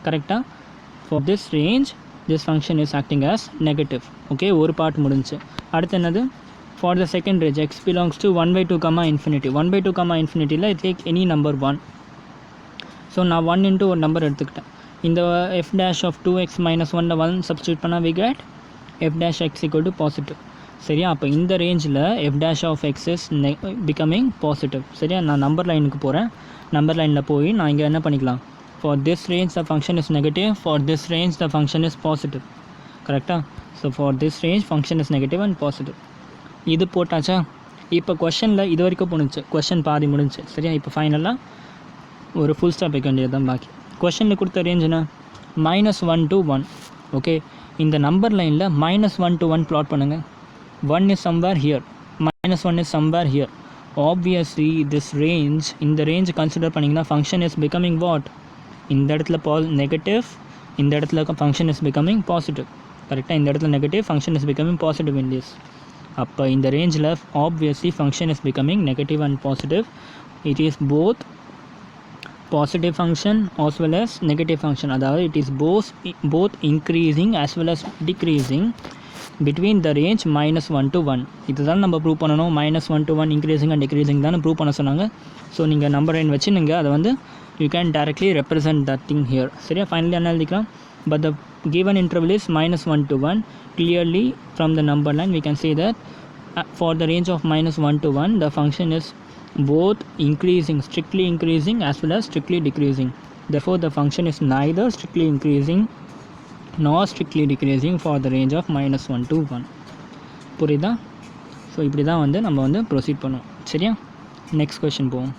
கரெக்டாக. for this range this function is acting as negative. Okay, ஒரு பார்ட் முடிஞ்சு. அடுத்து என்னது, for the second range x belongs to 1/2 comma infinity. 1/2 comma infinityல take any number 1. So நான் 1 into ஒரு நம்பர் எடுத்துக்கிட்டேன். இந்த f dash of 2x minus 1ல் 1 சப்ஸ்டியூட் பண்ணால் we get f dash x equal to positive. சரியா, அப்போ இந்த ரேஞ்சில் f dash of x is becoming positive. சரியா, நான் நம்பர் லைனுக்கு போகிறேன். நம்பர் லைனில் போய் நான் இங்கே என்ன பண்ணிக்கலாம், for this range the function is negative, for this range the function is positive. கரெக்டாக? So for this range function is negative and positive. இது போட்டாச்சா? இப்போ கொஷனில் இது வரைக்கும் முடிஞ்சு, கொஷன் பாதி முடிஞ்சு சரியா. இப்போ ஃபைனலாக ஒரு ஃபுல் ஸ்டாப் வைக்க வேண்டியது தான் பாக்கி. கொஷனில் கொடுத்த ரேஞ்ச் என்ன? -1 to 1. ஓகே, இந்த நம்பர் லைனில் -1 to 1 ப்ளாட் பண்ணுங்கள். 1 is somewhere here, -1 is somewhere here. Obviously this range, இந்த ரேஞ்ச் கன்சிடர் பண்ணிங்கன்னா ஃபங்க்ஷன் இஸ் பிகமிங் வாட்? இந்த இடத்துல நெகட்டிவ், இந்த இடத்துல ஃபங்க்ஷன் இஸ் பிகமிங் பாசிட்டிவ். கரெக்டாக? இந்த இடத்துல negative, function is becoming positive in this. அப்போ இந்த ரேஞ்சில் obviously function is becoming negative and positive. It is both positive function as well as negative function. அதாவது it is both increasing as well as decreasing between the range -1 to 1. இதுதான் நம்ம ப்ரூவ் பண்ணணும். -1 to 1 இன்க்ரீஸிங் அண்ட் டிக்ரீஸிங் தான் ப்ரூவ் பண்ண சொன்னாங்க. ஸோ நீங்கள் நம்பர் லைன் வச்சு நீங்கள் அதை வந்து you can directly represent that thing here. சரியா? ஃபைனலி என்ன எழுதிக்கலாம்? But the given interval is -1 to 1. Clearly from the number line we can say that for the range of -1 to 1 the function is both increasing, strictly increasing as well as strictly decreasing. Therefore the function is neither strictly increasing nor strictly decreasing for the range of -1 to 1. புரியுதா? ஸோ இப்படி தான் வந்து நம்ம வந்து ப்ரொசீட் பண்ணுவோம். சரியா? நெக்ஸ்ட் கொஷின் போவோம்.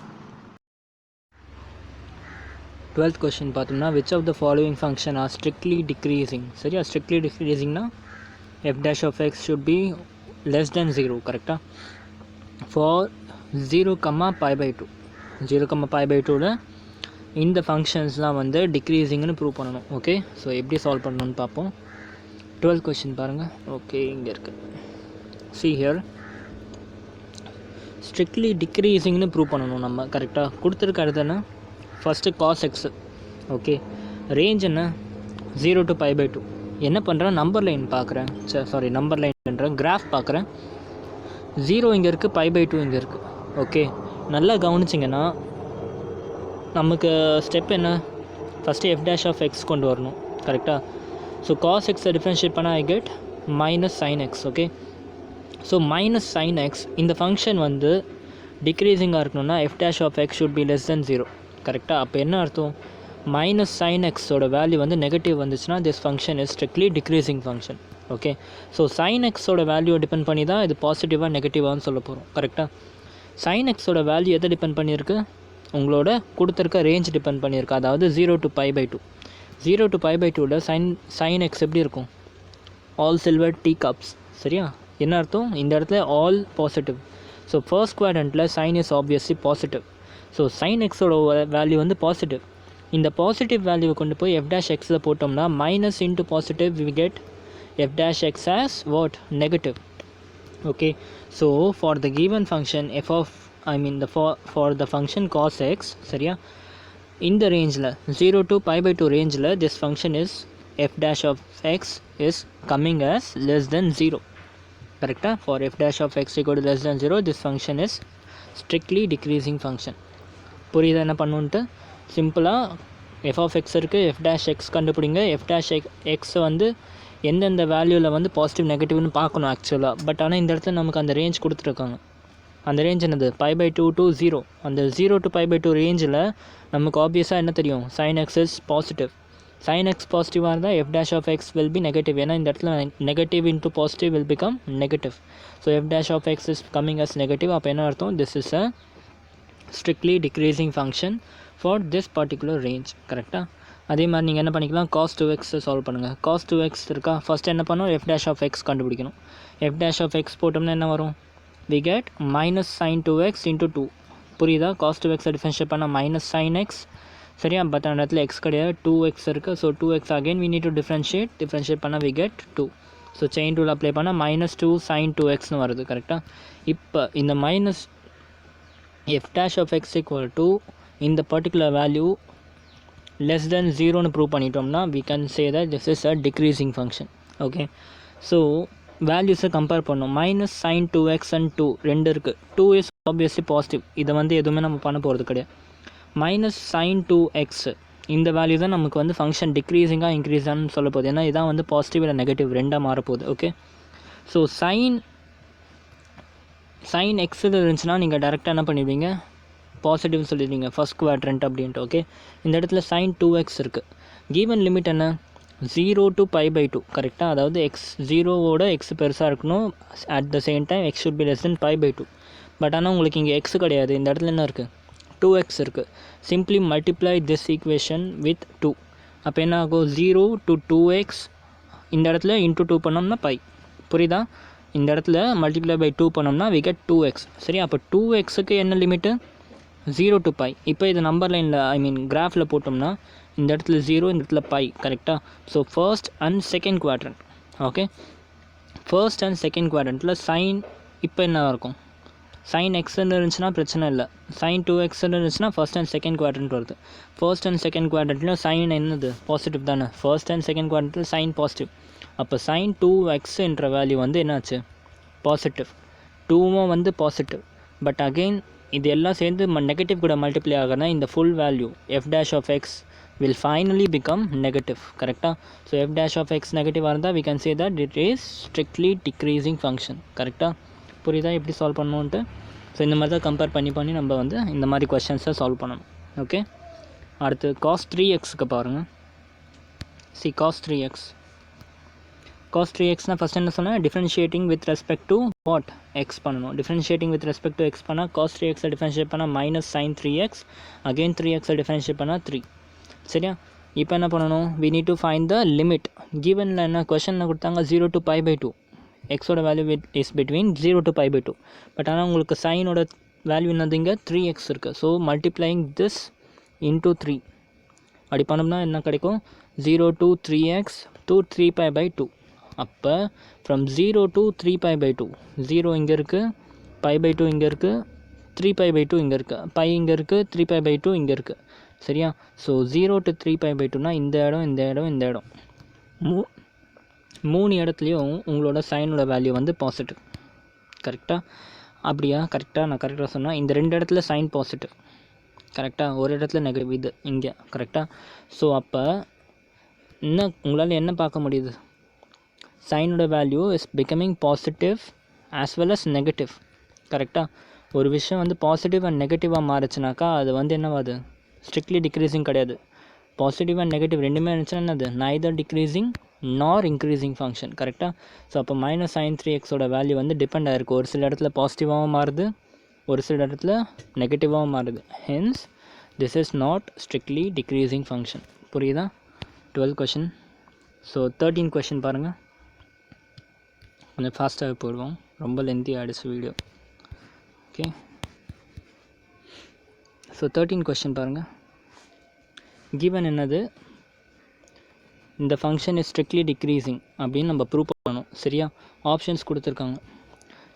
12th கொஷின் பார்த்தோம்னா which of the following function are strictly decreasing. சரியா? strictly decreasingனா f dash of x should be less than 0. கரெக்டாக? for 0, π/2 0, π/2ல இந்த ஃபங்க்ஷன்ஸ்லாம் வந்து டிக்ரீஸிங்னு ப்ரூவ் பண்ணணும். ஓகே, ஸோ எப்படி சால்வ் பண்ணணும்னு பார்ப்போம். 12th கொஷின் பாருங்கள். ஓகே, இங்கே இருக்குது. see here, ஸ்ட்ரிக்ட்லி டிக்ரீஸிங்னு ப்ரூவ் பண்ணணும் நம்ம. கரெக்டாக? கொடுத்துருக்கிறது என்ன? First cos x. Okay, range என்ன? 0 to π/2. என்ன பண்ணுறேன்? நம்பர் லைன் பார்க்குறேன். சாரி, நம்பர் லைன் பண்ணுறேன், கிராஃப் பார்க்குறேன். 0 இங்கே இருக்குது, π/2 இங்கே இருக்குது. ஓகே, நல்லா கவனிச்சிங்கன்னா நமக்கு ஸ்டெப் என்ன? First f dash of x கொண்டு வரணும். கரெக்டாக? ஸோ cos x டிஃப்ரென்ஷியேட் பண்ணால் I get -sin x. Okay, so -sin x இந்த ஃபங்க்ஷன் வந்து டிக்ரீஸிங்காக இருக்கணும்னா f dash of x should be less than 0. கரெக்டாக? அப்போ என்ன அர்த்தம்? -sin xோட வேல்யூ வந்து நெகட்டிவ் வந்துச்சுன்னா this function is strictly decreasing function. Okay, so sin xோட வேல்யூவை டிபெண்ட் பண்ணி தான் இது பாசிட்டிவாக நெகட்டிவான்னு சொல்ல போகிறோம். கரெக்டாக? sin xோட வேல்யூ எதை டிபெண்ட் பண்ணியிருக்கு? உங்களோட கொடுத்துருக்க ரேஞ்ச் டிபெண்ட் பண்ணியிருக்கு. அதாவது 0 to π/2. 0 to π/2ல sin x எப்படி இருக்கும்? All silver tea cups. சரியா? என்ன அர்த்தம்? இந்த இடத்துல ஆல் பாசிட்டிவ். ஸோ ஃபர்ஸ்ட் குவாட்ரண்ட்டில் sine is obviously positive. So sin xோட வேல்யூ வந்து பாசிட்டிவ். இந்த பாசிட்டிவ் வேல்யூவை கொண்டு போய் f dash xல போட்டோம்னா minus into positive we get f dash x as what? Negative. Okay, so for the given function for the function cos x, சரியா, இந்த ரேஞ்சில் 0 to π/2 ரேஞ்சில் this function is f dash of x is coming as less than 0. கரெக்டாக? for f dash of x equal to less than 0 this function is strictly decreasing function. புரியுதா என்ன பண்ணுன்ட்டு? சிம்பிளாக f of x இருக்குது, f dash x கண்டுபிடிங்க. f dash x வந்து எந்தெந்த வேல்யூவில் வந்து பாசிட்டிவ் நெகட்டிவ்னு பார்க்கணும் ஆக்சுவலாக. பட் ஆனால் இந்த இடத்துல நமக்கு அந்த ரேஞ்ச் கொடுத்துருக்காங்க. அந்த ரேஞ்ச் என்னது? π/2 to 0. அந்த 0 to π/2 ரேஞ்சில் நமக்கு ஆப்வியஸாக என்ன தெரியும்? sin x is positive. sin x பாசிட்டிவாக இருந்தால் f dash of x will be negative. ஏன்னா இந்த இடத்துல negative into positive will become negative. So f dash of x is coming as negative. அப்போ என்ன அர்த்தம்? this is a strictly decreasing function for this particular range. கரெக்டாக? அதே மாதிரி நீங்கள் என்ன பண்ணிக்கலாம்? cos 2x சால்வ் பண்ணுங்கள். cos 2x இருக்கா? ஃபஸ்ட்டு என்ன பண்ணணும்? f dash of x கண்டுபிடிக்கணும். f dash of x போட்டோம்னா என்ன வரும்? we get -sin 2x into 2. புரியுதா? cos 2x டிஃபரன்ஷியேட் பண்ணால் -sin x. சரியா? பட் அந்த இடத்துல x கிடையாது, 2x இருக்குது. So 2x again we need to differentiate பண்ணால் we get 2. So chain rule apply பண்ணால் -2 sin 2xன்னு வருது. கரெக்டாக? இப்போ இந்த minus f dash of x equal to இந்த பர்டிகுலர் வேல்யூ less than 0ன்னு ப்ரூவ் பண்ணிட்டோம்னா we can say that this is a decreasing function. Okay, so வேல்யூஸை கம்பேர் பண்ணோம். -sin 2x and 2 ரெண்டு இருக்குது. 2 is obviously பாசிட்டிவ். இதை வந்து எதுவுமே நம்ம பண்ண போகிறது கிடையாது. -sin 2x இந்த வேல்யூ தான் நமக்கு வந்து ஃபங்க்ஷன் டிக்ரீஸிங்காக இன்க்ரீஸான்னு சொல்ல போகுது. ஏன்னா இதான் வந்து பாசிட்டிவ் இல்லை நெகட்டிவ் ரெண்டாக மாறப்போகுது. ஓகே, ஸோ sin x இருந்துச்சுன்னா நீங்கள் டேரெக்டாக என்ன பண்ணிடுவீங்க? பாசிட்டிவ்னு சொல்லிடுவீங்க ஃபஸ்ட் குவாட்ரண்ட் அப்படின்ட்டு. ஓகே, இந்த இடத்துல sin 2x இருக்குது. கிவன் லிமிட் என்ன? 0 to π/2 கரெக்டாக. அதாவது எக்ஸ் ஜீரோவோட எக்ஸ் பெருசாக இருக்கணும், at the same time x should be less than π/2. But ஆனால் உங்களுக்கு இங்கே எக்ஸ் கிடையாது, இந்த இடத்துல என்ன இருக்குது? 2x இருக்குது. Simply multiply this equation with 2. அப்போ என்ன ஆகும்? 0 to 2x, இந்த இடத்துல இன்ட்டு 2 பண்ணோம்னா பை. புரியுதா? இந்த இடத்துல மல்டிப்ளை பை 2 பண்ணோம்னா வி கெட் 2x. சரி, அப்போ 2xக்கு என்ன லிமிட்டு? 0 to π. இப்போ இது நம்பர் லைனில் கிராஃபில் போட்டோம்னா இந்த இடத்துல 0, இந்த இடத்துல பை. கரெக்டாக? So first and second quadrant. Okay, first and second குவாட்ரண்ட்டில் சைன் இப்போ என்ன இருக்கும்? sin xன்னு இருந்துச்சுன்னா பிரச்சனை இல்லை. sin 2xன்னு இருந்துச்சுன்னா ஃபர்ஸ்ட் அண்ட் செகண்ட் குவாட்ரண்ட் வருது. ஃபர்ஸ்ட் அண்ட் செகண்ட் குவாட்ரண்ட்டில் சைன் என்னது? பாசிட்டிவ் தானே. ஃபர்ஸ்ட் அண்ட் செகண்ட் குவாட்ரண்ட்டில் சைன் பாசிட்டிவ். அப்போ sin 2x என்ற வேல்யூ வந்து என்னாச்சு? பாசிட்டிவ். 2வும் வந்து பாசிட்டிவ். பட் அகெயின் இது எல்லாம் சேர்ந்து நெகட்டிவ் கூட மல்டிப்ளை ஆகுனா இந்த full value f dash of x will finally become negative. கரெக்டாக? So f dash of x நெகட்டிவாக இருந்தால் we can say that it is strictly decreasing function. கரெக்டாக? புரியுதா எப்படி சால்வ் பண்ணணுன்ட்டு? ஸோ இந்த மாதிரி தான் கம்பேர் பண்ணி நம்ம வந்து இந்த மாதிரி கொஷின்ஸை சால்வ் பண்ணணும். ஓகே, அடுத்து cos 3xக்கு பாருங்கள். See cos 3x. cos 3xனால் ஃபஸ்ட் என்ன சொன்னால் differentiating with respect to what? X பண்ணணும். Differentiating with respect to x பண்ணால் cos 3xை டிஃப்ரென்ஷியேட் பண்ணால் மைனஸ் sin 3x, அகெயின் 3xை டிஃப்ரென்ஷியேட் பண்ணால் 3. சரியா? இப்போ என்ன பண்ணணும்? we need to find the limit. givenல என்ன கொஷனில் கொடுத்தாங்க? 0 to π/2. எக்ஸோட value is between 0 to π/2. But ஆனால் உங்களுக்கு சைனோட வேல்யூ என்னது? இங்கே 3x இருக்குது. ஸோ மல்டிப்ளைங் திஸ் இன்டூ 3 அப்படி பண்ணோம்னா என்ன கிடைக்கும்? 0 to 3x to 3π/2. அப்போ ஃப்ரம் 0 to 3π/2, 0 இங்கே இருக்குது, π/2 இங்கே இருக்குது, 3π/2 இங்கே இருக்குது, பை இங்கே இருக்குது, 3π/2 இங்கே இருக்குது. சரியா? ஸோ 0 to 3π/2னா இந்த இடம், இந்த இடம், இந்த இடம், மூணு இடத்துலையும் உங்களோட சைனோட வேல்யூ வந்து பாசிட்டிவ். கரெக்டாக? அப்படியா? கரெக்டாக, நான் கரெக்டாக சொன்னால் இந்த ரெண்டு இடத்துல சைன் பாசிட்டிவ். கரெக்டாக? ஒரு இடத்துல நெகட்டிவ், இது இங்கே. கரெக்டாக? ஸோ அப்போ என்ன உங்களால் என்ன பார்க்க முடியுது? சைனோட value is becoming positive as well as negative. கரெக்டாக? ஒரு விஷயம் வந்து பாசிட்டிவ் அண்ட் நெகட்டிவாக மாறுச்சுனாக்கா அது வந்து என்னவாது? ஸ்ட்ரிக்ட்லி டிக்ரீஸிங் கிடையாது. பாசிட்டிவ் அண்ட் நெகட்டிவ் ரெண்டுமே இருந்துச்சுன்னா என்னது? நைதர் டிக்ரீஸிங் நார் இன்க்ரீஸிங் ஃபங்க்ஷன். கரெக்டாக? ஸோ அப்போ மைனஸ் sin 3xோட வேல்யூ வந்து டிபெண்ட் ஆகிருக்கு. ஒரு சில இடத்துல பாசிட்டிவாகவும் மாறுது, ஒரு சில இடத்துல நெகட்டிவாகவும் மாறுது. Hence this is not strictly decreasing function. புரியுதா? 12th question. So 13th question பாருங்கள். கொஞ்சம் ஃபாஸ்ட்டாகவே போடுவோம், ரொம்ப லென்த்தி ஆகிடுச்சு video. Okay, so 13th question பாருங்கள். கிவன் என்னது? இந்த ஃபங்க்ஷன் இஸ் ஸ்ட்ரிக்ட்லி டிக்ரீஸிங் அப்படின்னு நம்ம ப்ரூவ் பண்ணணும். சரியா? ஆப்ஷன்ஸ் கொடுத்துருக்காங்க.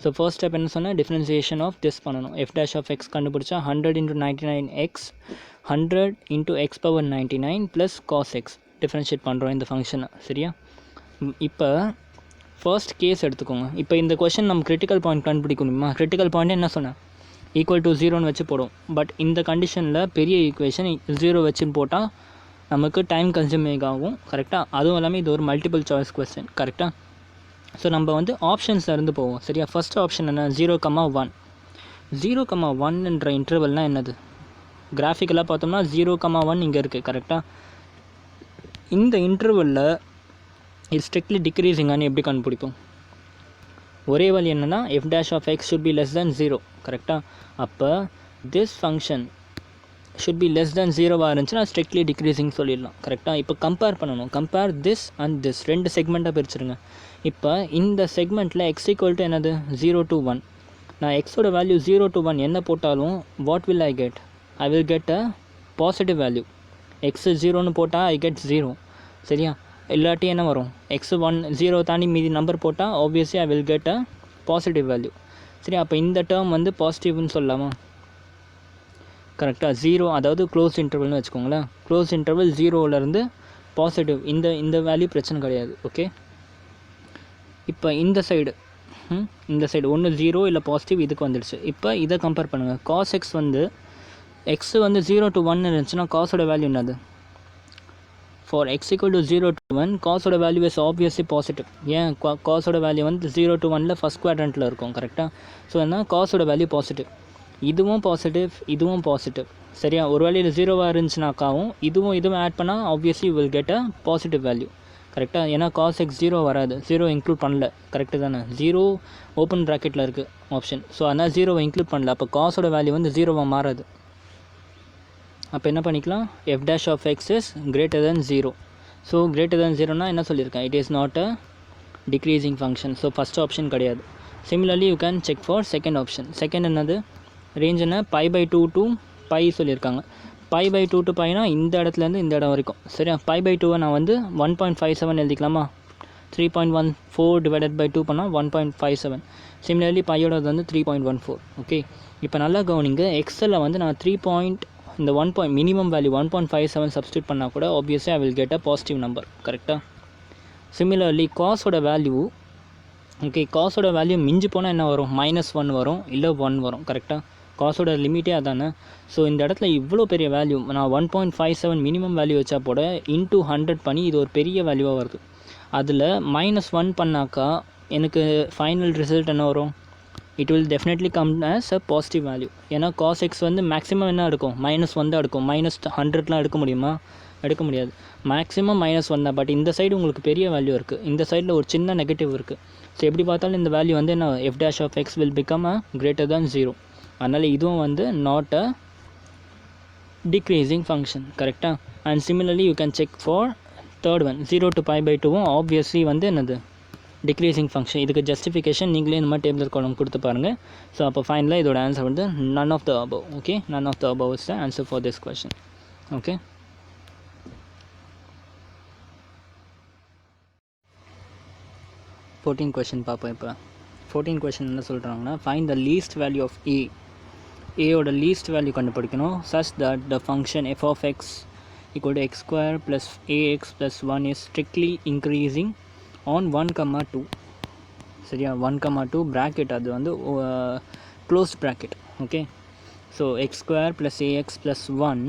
ஸோ ஃபர்ஸ்ட் ஸ்டெப் என்ன சொன்னால் டிஃப்ரென்சியேஷன் ஆஃப் திஸ் பண்ணணும். f dash of x கண்டுபிடிச்சா 100 into 99x 100 into x power 99 plus cos x differentiate பண்ணுறோம் இந்த ஃபங்க்ஷனை. சரியா? இப்போ ஃபர்ஸ்ட் கேஸ் எடுத்துக்கோங்க. இப்போ இந்த கொஷின் நம்ம கிரிட்டிக்கல் பாயிண்ட் கண்டுபிடிக்கணுமா? கிரிட்டிக்கல் பாயிண்ட் என்ன சொன்னேன்? ஈக்குவல் டு 0ன்னு வச்சு போடும். பட் இந்த கண்டிஷனில் பெரிய ஈக்குவேஷன் 0 வச்சு போட்டால் நமக்கு டைம் கன்சியூமிங் ஆகும். கரெக்டாக? அதுவும் எல்லாமே இது ஒரு மல்டிபிள் சாய்ஸ் கொஸ்டின். கரெக்டாக? ஸோ நம்ம வந்து ஆப்ஷன்ஸில் இருந்து போவோம். சரியா? ஃபஸ்ட் ஆப்ஷன் என்ன? 0,1. 0,1ன்ற இன்டர்வல்னால் என்னது? கிராஃபிக்கலாக பார்த்தோம்னா 0,1 இங்கே இருக்குது. கரெக்டாக? இந்த இன்டர்வலில் இது ஸ்ட்ரிக்ட்லி டிக்ரீஸிங்கானு எப்படி கண்டுபிடிப்போம்? ஒரே வழி என்னென்னா f dash of x should be less than 0. கரெக்டாக? அப்போ this function should be less than 0வாக இருந்துச்சுன்னா ஸ்ட்ரிக்ட்லி டிக்ரீஸிங் சொல்லிடலாம். கரெக்டாக? இப்போ கம்பேர் பண்ணணும். கம்பேர் திஸ் அண்ட் திஸ், ரெண்டு செக்மெண்ட்டாக பிரிச்சுருங்க. இப்போ இந்த செக்மெண்ட்டில் x equal to என்னது? 0 to 1. நான் எக்ஸோட வேல்யூ 0 to 1 என்ன போட்டாலும் what will I get? I will get a positive value. x 0ன்னு போட்டால் ஐ கெட் 0. சரியா? இல்லாட்டி என்ன வரும்? எக்ஸ் 1 0 தாண்டி மீதி நம்பர் போட்டால் obviously I will get a positive value. சரி, அப்போ இந்த டேர்ம் வந்து பாசிட்டிவ்னு சொல்லலாமா? கரெக்டாக? 0 அதாவது க்ளோஸ் இன்டர்வல்னு வச்சுக்கோங்களேன். க்ளோஸ் இன்டர்வல் 0லேருந்து பாசிட்டிவ், இந்த வேல்யூ பிரச்சனை கிடையாது. ஓகே, இப்போ இந்த சைடு ஒன்று 0 இல்லை பாசிட்டிவ் இதுக்கு வந்துடுச்சு. இப்போ இதை கம்பேர் பண்ணுங்கள். காஸ் எக்ஸ் வந்து எக்ஸ் வந்து 0 to 1 இருந்துச்சுன்னா காஸோட வேல்யூ என்னது? For x equal to 0 to 1, cos value is obviously positive. ஏன் cos value வந்து 0 to 1ல ஃபஸ்ட் குவாட்ரண்ட்டில் இருக்கும். கரெக்டாக? ஸோ என்ன cos value பாசிட்டிவ். இதுவும் பாசிட்டிவ் இதுவும் பாசிட்டிவ் சரியா. ஒரு வேளை இது ஜீரோவாக இருந்துச்சுனாக்காவும் இதுவும் ஆட் பண்ணால் obviously will get a positive value கரெக்டாக. ஏன்னா காஸ் எக்ஸ் ஜீரோ வராது, ஜீரோ இன்க்ளூட் பண்ணல கரெக்டு தானே. ஜீரோ ஓப்பன் ப்ராக்கெட்டில் இருக்குது ஆப்ஷன். ஸோ அதனால் ஜீரோவை இன்க்ளூட் பண்ணல, அப்போ காஸோட வேல்யூ வந்து ஜீரோவாக மாறாது. அப்போ என்ன பண்ணிக்கலாம், f dash of x is greater than zero. So greater than ஜீரோனா என்ன சொல்லியிருக்கேன், it is not a decreasing function. So first option கிடையாது. Similarly you can check for second option. Second என்னது, ரேஞ்ச் என்ன, π/2 to π சொல்லியிருக்காங்க. π/2 to πனா இந்த இடத்துலேருந்து இந்த இடம் வரைக்கும் சரியா. π/2 நான் வந்து 1.57 எழுதிக்கலாமா. 3.14 டிவைடட் பை 2 பண்ணால் 1.57. சிமிலர்லி பையோடது வந்து 3.14. ஓகே, இப்போ நல்லா கவனிங்க, எக்ஸலில் வந்து நான் இந்த 1 மினிமம் வேல்யூ 1.57 சப்ஸ்டியூட் பண்ணால் கூட obviously I will get a positive number கரெக்டாக. சிமிலர்லி காஸோட வேல்யூ, ஓகே, காஸோட வேல்யூ மிஞ்சி போனால் என்ன வரும், -1 வரும், இல்லை 1 வரும் கரெக்டாக. காஸோட லிமிட்டே அதானே. ஸோ இந்த இடத்துல இவ்வளோ பெரிய வேல்யூ நான் 1.57 மினிமம் வேல்யூ வச்சா போட இன்ட்டு 100 பண்ணி இது ஒரு பெரிய வேல்யூவாக வருது. அதில் -1 பண்ணாக்கா எனக்கு ஃபைனல் ரிசல்ட் என்ன வரும், it will definitely come as a positive value. ஏன்னா காஸ் எக்ஸ் வந்து மேக்ஸிமம் என்ன எடுக்கும், -1 தான் எடுக்கும். -100லாம் எடுக்க முடியுமா, எடுக்க முடியாது. மேக்ஸிமம் -1 தான். பட் இந்த சைடு உங்களுக்கு பெரிய வேல்யூ இருக்குது, இந்த சைடில் ஒரு சின்ன நெகட்டிவ் இருக்குது. ஸோ எப்படி பார்த்தாலும் இந்த வேல்யூ வந்து என்ன, f dash of x will become a greater than 0. அதனால் இதுவும் வந்து நாட் அ டிக்ரீசிங் ஃபங்க்ஷன் கரெக்டாக. And similarly you can check for third one, 0 to π/2வும் ஆப்வியஸ்லி வந்து என்னது, டிக்ரீசிங் ஃபங்க்ஷன். இதுக்கு ஜஸ்டிஃபிகேஷன் நீங்களே இந்த மாதிரி டேபிள் காலம் கொடுத்து பாருங்கள். ஸோ அப்போ ஃபைனலாக இதோட ஆன்சர் வந்து none of the above. Okay, none of the above is the answer for this question. ஓகே, 14 கொஷின் பார்ப்போம். இப்போ 14 கொஷின் என்ன சொல்கிறாங்கன்னா, find the least value of a. ஏயோட லீஸ்ட் வேல்யூ கண்டுபிடிக்கணும். Such that the function f of x equal to x square plus a x plus 1 is strictly increasing on 1,2 சரியா. 1,2 ப்ராக்கெட், அது வந்து closed bracket. Okay, so x square plus a x plus 1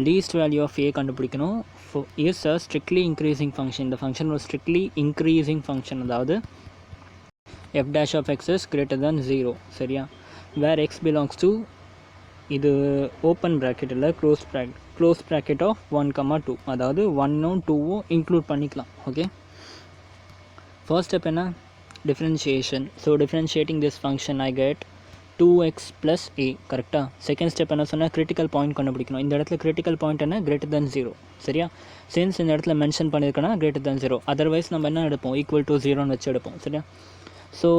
least value of a கண்டுபிடிக்கணும். Is a strictly increasing function. இந்த ஃபங்க்ஷன் ஒரு ஸ்ட்ரிக்ட்லி இன்க்ரீசிங் ஃபங்க்ஷன், அதாவது f dash of x is greater than 0 சரியா. where x belongs to, இது ஓப்பன் ப்ராக்கெட் இல்லை, க்ளோஸ் ப்ராக்கெட் ஆஃப் 1,2, அதாவது 1ம் 2ம் இன்க்ளூட் பண்ணிக்கலாம். ஓகே, ஃபர்ஸ்ட் ஸ்டெப் என்ன, differentiation. So differentiating this function I get 2x plus a கரெக்டாக. செகண்ட் ஸ்டெப் என்ன சொன்னால், கிரிட்டிக்கல் பாயிண்ட் கண்டுபிடிக்கணும். இந்த இடத்துல கிரிட்டிக்கல் பாயிண்ட் என்ன, greater than 0 சரியா. சின்ஸ் இந்த இடத்துல மென்ஷன் பண்ணியிருக்கேன்னா greater than 0, அதர்வைஸ் நம்ம என்ன எடுப்போம், ஈக்குவல் டு 0ன்னு வச்சு எடுப்போம் சரியா. So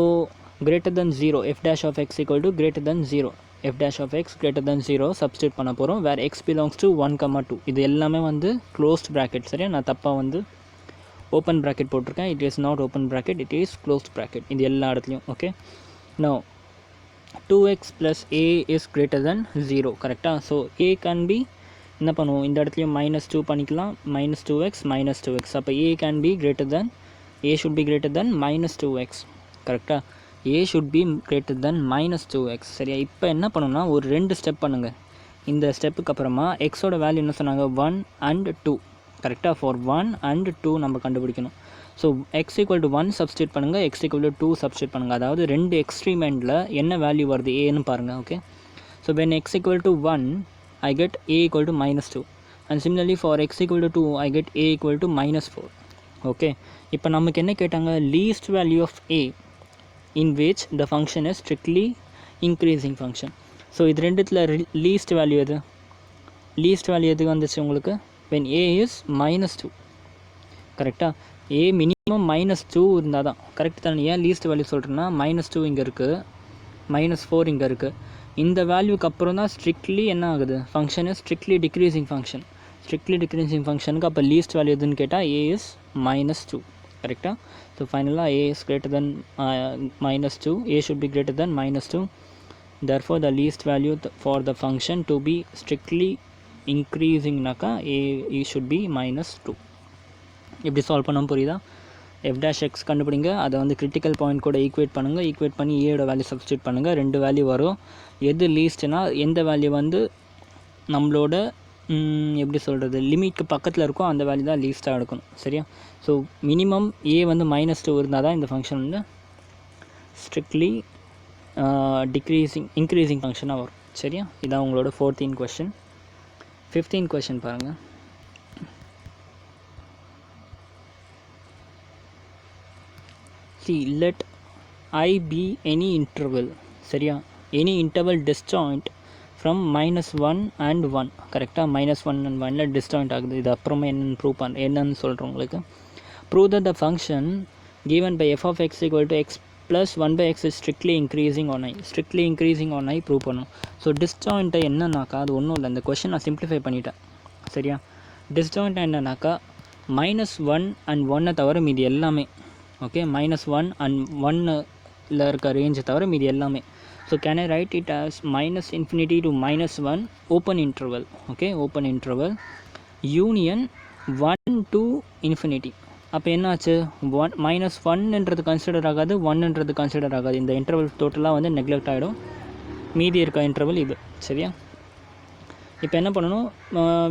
greater than 0, f dash of x equal to greater than 0, f dash of x greater than 0 substitute பண்ண போகிறோம். வேர் x belongs to 1,2, இது எல்லாமே வந்து க்ளோஸ்ட் ப்ராக்கெட் சரியா. நான் தப்பாக வந்து ஓப்பன் ப்ராக்கெட் போட்டிருக்கேன். It is not open bracket, it is closed bracket, இது எல்லா இடத்துலையும். Okay, no 2x plus a is greater than 0 கரெக்டாக. ஸோ a can be என்ன பண்ணுவோம், இந்த இடத்துலையும் -2 பண்ணிக்கலாம், -2x -2x. அப்போ a can be greater than, a should be greater than -2x கரெக்டாக. a should be greater than -2x சரியா. இப்போ என்ன பண்ணணும்னா, ஒரு 2 ஸ்டெப் பண்ணுங்கள். இந்த ஸ்டெப்புக்கு அப்புறமா எக்ஸோட வேல்யூ என்ன சொன்னாங்க, 1 and 2 கரெக்டாக. ஃபார் 1 and 2 நம்ம கண்டுபிடிக்கணும். So x equal to 1 substitute பண்ணுங்கள், x equal to 2 சப்ஸ்டியூட் பண்ணுங்கள். அதாவது ரெண்டு எக்ஸ்ட்ரீம் எண்டில் என்ன வேல்யூ வருது ஏன்னு பாருங்கள். Okay, so when x equal to 1 I get a equal to -2, and similarly for x equal to 2 I get a equal to -4. Okay, இப்போ நமக்கு என்ன கேட்டாங்க, least value of a in which the function is strictly increasing function. So இது ரெண்டுத்தில் லீஸ்ட் வேல்யூ எது, லீஸ்ட் வேல்யூ எது வந்துச்சு உங்களுக்கு, when a is -2 கரெக்டாக. a மினிமம் -2 இருந்தால் தான் கரெக்ட் தானே. ஏன் லீஸ்ட் வேல்யூ சொல்கிறேன்னா, -2 இங்கே இருக்குது, -4 இங்கே இருக்குது. இந்த வேல்யூக்கு அப்புறம் தான் ஸ்ட்ரிக்ட்லி என்ன ஆகுது, function is strictly decreasing function. Strictly decreasing ஃபங்க்ஷனுக்கு அப்போ லீஸ்ட் வேல்யூ எதுன்னு கேட்டால் a is -2 கரெக்டாக. ஸோ ஃபைனலாக a is greater than -2, a should be greater than -2. therefore the least value for the function to be strictly increasing naka a should be -2. இப்படி சால்வ் பண்ண புரியுதா. எஃப் டேஷ் எக்ஸ் கண்டுபிடிங்க, அதை வந்து கிரிட்டிக்கல் பாயிண்ட் கூட ஈக்குவேட் பண்ணுங்கள். ஈக்குவேட் பண்ணி ஏயோட வேல்யூ சப்ஸ்டியூட் பண்ணுங்கள். 2 வேல்யூ வரும். எது லீஸ்ட்னா, எந்த வேல்யூ வந்து நம்மளோட எப்படி சொல்கிறது, லிமிட்க்கு பக்கத்தில் இருக்கோ அந்த வேல்யூ தான் லீஸ்ட்டாக எடுக்கணும் சரியா. ஸோ மினிமம் a வந்து -2 இருந்தால் தான் இந்த ஃபங்க்ஷன் வந்து ஸ்ட்ரிக்ட்லி இன்க்ரீசிங் ஃபங்க்ஷனாக வரும் சரியா? இதான் உங்களோட 14 கொஷின். 15 கொஷின் பாருங்கள். See, let I be any interval. சரியா? any interval disjoint from -1 and 1. கரெக்டாக -1 and 1ல disjoint ஆகுது. இது அப்புறமா என்னன்னு சொல்கிறோம் உங்களுக்கு. Prove that the function given by f of x equal to x plus 1 by x is strictly increasing on I. strictly increasing on I prove பண்ணணும். ஸோ டிஸ்ஜாயிண்ட்டை என்னன்னாக்கா அது ஒன்றும் இல்லை. இந்த கொஷின் நான் சிம்பிளிஃபை பண்ணிட்டேன். சரியா? டிஸ்ஜாயிண்ட் என்னன்னாக்கா -1 and 1 தவிர மீதி எல்லாமே. ஓகே, -1 and 1ல இருக்க ரேஞ்சை தவிர மீதி எல்லாமே. So can I right it as -infinity to -1 open interval. Okay, open interval union 1 to infinity. அப்போ என்னாச்சு? -1ன்றது கன்சிடர் ஆகாது, 1ன்றது கன்சிடர் ஆகாது. இந்த இன்டர்வல் டோட்டலாக வந்து நெக்லெக்ட் ஆகிடும். மீதி இருக்க இன்டர்வல் இது. சரியா? இப்போ என்ன பண்ணணும்?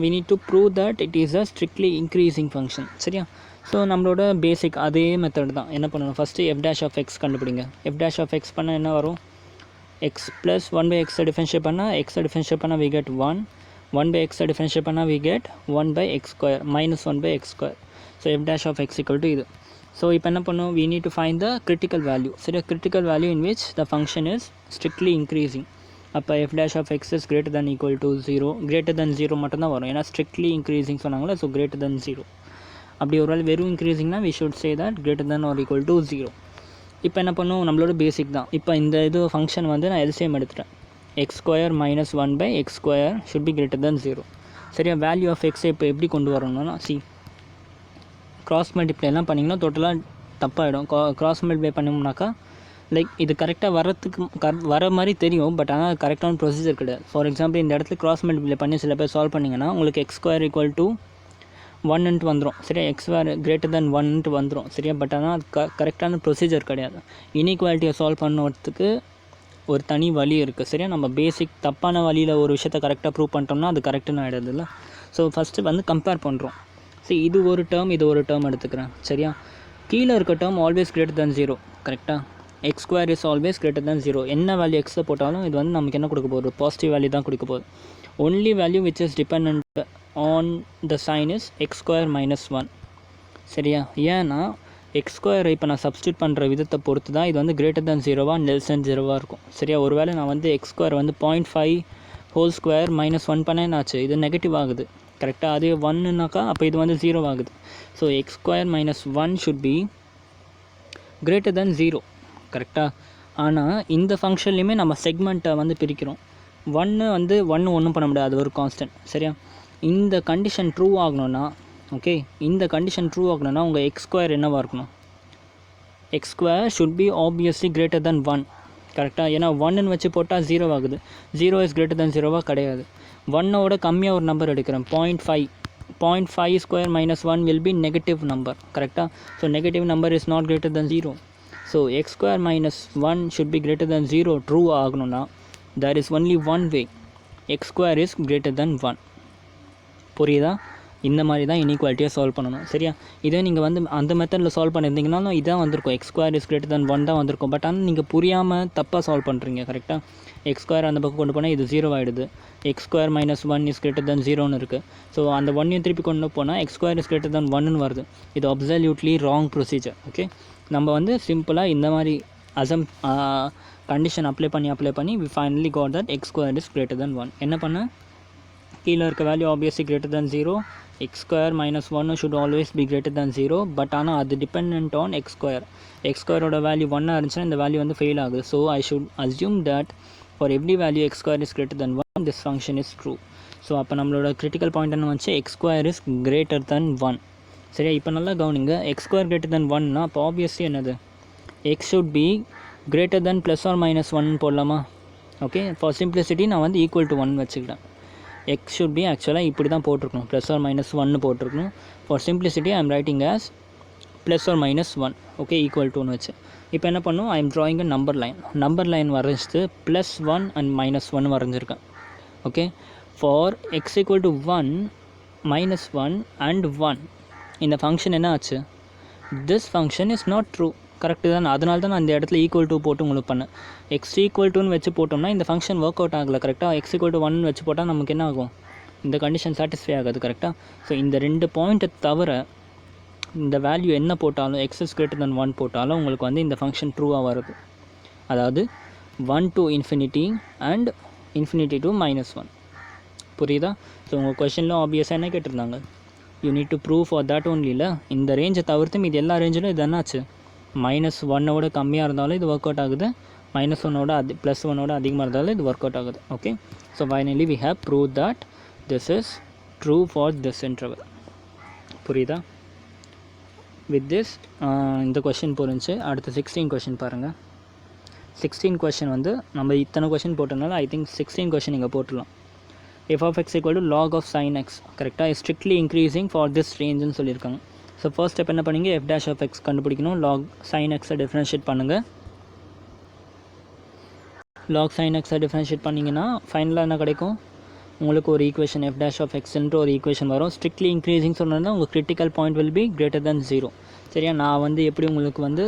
we need to prove that it is a strictly increasing function. சரியா? ஸோ நம்மளோட பேசிக் அதே மெத்தட் தான். என்ன பண்ணணும்? ஃபஸ்ட்டு f' of x கண்டுபிடிங்க. f' of x பண்ணால் என்ன வரும்? x plus 1 by x differentiate பண்ணால் x டிஃபரன்ஷியேட் பண்ணால் we get 1. 1 by x differentiate பண்ணால் we get 1 by x square -1 by x square. So f' of x equal to இது. ஸோ இப்போ என்ன பண்ணணும்? we need to find the critical value. சரியா? critical value in which the function is strictly increasing. அப்போ f' of x is greater than equal to 0. greater than 0 மட்டும்தான் வரும். ஏன்னா strictly increasing சொன்னாங்களே. So greater than 0. அப்படி ஒரு வேளை வெறும் இன்க்ரீஸிங்னா we should say that greater than or equal to 0. இப்போ என்ன பண்ணும்? நம்மளோட பேசிக் தான். இப்போ இந்த இது ஃபங்க்ஷன் வந்து நான் LCM எடுத்துட்டேன். x square minus 1 by x square should be greater than 0. சரியா? வேல்யூ ஆஃப் எக்ஸை இப்போ எப்படி கொண்டு வரணும்னா கிராஸ் மல்டிப்ளைலாம் பண்ணிங்கன்னா டோட்டலாக தப்பாகிடும். கிராஸ் மல்டிப்ளை பண்ணோம்னாக்கா லைக் இது கரெக்டாக வர மாதிரி தெரியும். பட் ஆனால் கரெக்டான ப்ரொசீஜர் கிடையாது. ஃபார் எக்ஸாம்பிள் இந்த இடத்துல கிராஸ் மல்டிப்ளை பண்ணி சில பேர் சால்வ் பண்ணிங்கன்னா உங்களுக்கு x square equal to 1 வந்துடும். சரியா? x square greater than 1 வந்துடும். சரியா? பட் ஆனால் அது கரெக்டான ப்ரொசீஜர் கிடையாது. இன்இக்வாலிட்டியை சால்வ் பண்ணுறதுக்கு ஒரு தனி வழி இருக்குது. சரியா? நம்ம பேசிக் தப்பான வழியில் ஒரு விஷயத்தை கரெக்டாக ப்ரூவ் பண்ணிட்டோம்னா அது கரெக்டுன்னு ஆகிடுது இல்லை. ஸோ ஃபஸ்ட்டு வந்து கம்பேர் பண்ணுறோம். சரி, இது ஒரு டேர்ம் இது ஒரு டேர்ம் எடுத்துக்கிறேன். சரியா? கீழே இருக்க டேர்ம் ஆல்வேஸ் கிரேட்டர் than 0. கரெக்டாக? x square is always greater than 0. என்ன வேல்யூ எக்ஸை போட்டாலும் இது வந்து நமக்கு என்ன கொடுக்க போகுது? பாசிட்டிவ் வேல்யூ தான் கொடுக்க போகுது. Only value which is depend on the sign is x square minus 1. சரியா? ஏன்னா x square இப்போ நான் சப்ஸ்டியூட் பண்ணுற விதத்தை பொறுத்து தான் இது வந்து greater than 0 less than 0 இருக்கும். சரியா? ஒருவேளை நான் வந்து x square வந்து 0.5 ஹோல் ஸ்கொயர் -1 பண்ண என்னாச்சு? இது நெகட்டிவ் ஆகுது. கரெக்டாக? அதே 1னாக்கா அப்போ இது வந்து 0 ஆகுது. So x square minus 1 should be greater than 0. கரெக்டாக? ஆனால் இந்த ஃபங்க்ஷன்லேயுமே நம்ம செக்மெண்ட்டை வந்து பிரிக்கிறோம். 1 வந்து 1 ஒன்றும் பண்ண முடியாது, அது ஒரு கான்ஸ்டன்ட். சரியா? இந்த கண்டிஷன் ட்ரூ ஆகணும்னா ஓகே, இந்த கண்டிஷன் ட்ரூ ஆகணும்னா உங்கள் x square என்னவாக இருக்கணும்? x square should be obviously greater than 1. கரெக்டாக? ஏன்னா 1ன்னு வச்சு போட்டால் 0 ஆகுது. 0 is greater than 0 கிடையாது. 1ஓட கம்மியாக ஒரு நம்பர் எடுக்கிறேன், 0.5. 0.5 square minus 1 will be negative number. கரெக்டாக? So negative number is not greater than 0. So x square minus 1 should be greater than 0 true ஆகணும்னா there is only one way. x square is greater than 1. புரியுதா? இந்த மாதிரி தான் இன்இக்வாலிட்டியை சால்வ் பண்ணணும். சரியா? இதே நீங்கள் வந்து அந்த மெத்தடில் சால்வ் பண்ணியிருந்தீங்கனாலும் இதான் வந்திருக்கும். x square is greater than 1 தான் வந்திருக்கும். பட் ஆனால் நீங்கள் புரியாமல் தப்பாக சால்வ் பண்ணுறீங்க. கரெக்டாக? x square அந்த பக்கம் கொண்டு போனால் இது 0 ஆகிடுது. x square minus 1 is greater than 0ன்னு இருக்குது. ஸோ அந்த 1ஐயும் திருப்பி கொண்டு போனால் x square is greater than 1ன்னு வருது. இது அப்சல்யூட்லி ராங் ப்ரொசீஜர். ஓகே, நம்ம வந்து சிம்பிளாக இந்த மாதிரி கண்டிஷன் அப்ளை பண்ணி we finally got that x square is greater than 1. என்ன பண்ண? கீழே இருக்க value obviously greater than 0. x square minus 1 should always be greater than 0. But ஆனால் அது depend on x square. x squareோட வேல்யூ 1 இருந்துச்சுன்னா இந்த வேல்யூ வந்து ஃபெயில் ஆகுது. So I should assume that for every value x square is greater than 1 this function is true. So அப்போ நம்மளோட கிரிட்டிக்கல் பாயிண்ட் என்ன வந்துச்சு? x square is greater than 1. சரியா? இப்போ நல்லா கவனிங்க. x square greater than 1னா அப்போ ஆப்வியஸ்லி என்னது? x should be greater than plus or minus 1 போடலாமா? ஓகே, ஃபார் சிம்பிளிசிட்டி நான் வந்து ஈக்குவல் டு 1 வச்சுக்கிட்டேன். x should be ஆக்சுவலாக இப்படி தான் போட்டிருக்கணும், ப்ளஸ் ஆர் மைனஸ் 1 போட்டிருக்கணும். For simplicity I am writing as plus or minus 1. Okay, equal டுன்னு வச்சு இப்போ என்ன பண்ணும்? I am drawing a number line வரைஞ்சிட்டு +1 அண்ட் -1 வரைஞ்சிருக்கேன். Okay, for x equal to 1 -1 and 1 இந்த ஃபங்க்ஷன் என்ன ஆச்சு? This function is not true. Correct தானே? அதனால தான் நான் அந்த இடத்துல ஈக்குவல் டு போட்டு உங்களுக்கு பண்ணேன். எக்ஸ் ஈக்குவல் டுன்னு வச்சு போட்டோம்னா இந்த ஃபங்க்ஷன் ஒர்க் அவுட் ஆகலை. கரெக்டாக? எக்ஸ் ஈக்குவல் டு 1 வச்சு போட்டால் நமக்கு என்ன ஆகும்? இந்த கண்டிஷன் சாட்டிஸ்ஃபை ஆகாது. கரெக்டாக? ஸோ இந்த 2 பாயிண்ட்டை தவிர இந்த வேல்யூ என்ன போட்டாலும் எக்ஸ் இஸ் கிரேட்டர் தென் 1 போட்டாலும் உங்களுக்கு வந்து இந்த ஃபங்க்ஷன் ட்ரூவாக வருது. அதாவது 1 to infinity and infinity to -1. புரியுதா? ஸோ உங்கள் கொஷனில் ஆப்வியஸாக என்ன கேட்டிருந்தாங்க? You need to prove for that only. இல்லை, இந்த ரேஞ்சை தவிர்த்து இது எல்லா ரேஞ்சிலும் இது என்னாச்சு? -1 கம்மியாக இருந்தாலும் இது ஒர்க் அவுட் ஆகுது, -1 +1 அதிகமாக இருந்தாலும் இது ஒர்க் அவுட் ஆகுது. Okay, so finally we have prove that this is true for this interval. புரியுதா? வித் திஸ் இந்த கொஷின் புரிஞ்சு அடுத்த 16 கொஷின் பாருங்கள். 16 கொஷின் வந்து நம்ம இத்தனை கொஷின் போட்டனால ஐ திங்க் 16 கொஷின் இங்கே போட்டுடலாம். f of x equal to log of sin x. கரெக்டாக? Is strictly increasing for this ரேஞ்சுன்னு சொல்லியிருக்காங்க. ஸோ ஃபர்ஸ்ட் ஸ்டெப் என்ன பண்ணிங்க? f dash of x கண்டுபிடிக்கணும். log sin x டிஃப்ரென்ஷியேட் பண்ணுங்கள். log sin x டிஃப்ரென்ஷியேட் பண்ணிங்கன்னா ஃபைனலாக என்ன கிடைக்கும்? உங்களுக்கு ஒரு ஈக்குவேஷன் f dash of xன்ற ஒரு ஈக்குவேஷன் வரும். ஸ்ட்ரிக்ட்லி இன்க்ரீஸிங் சொன்னதுனா உங்கள் critical point will be greater than 0. சரியா? நான் வந்து எப்படி உங்களுக்கு வந்து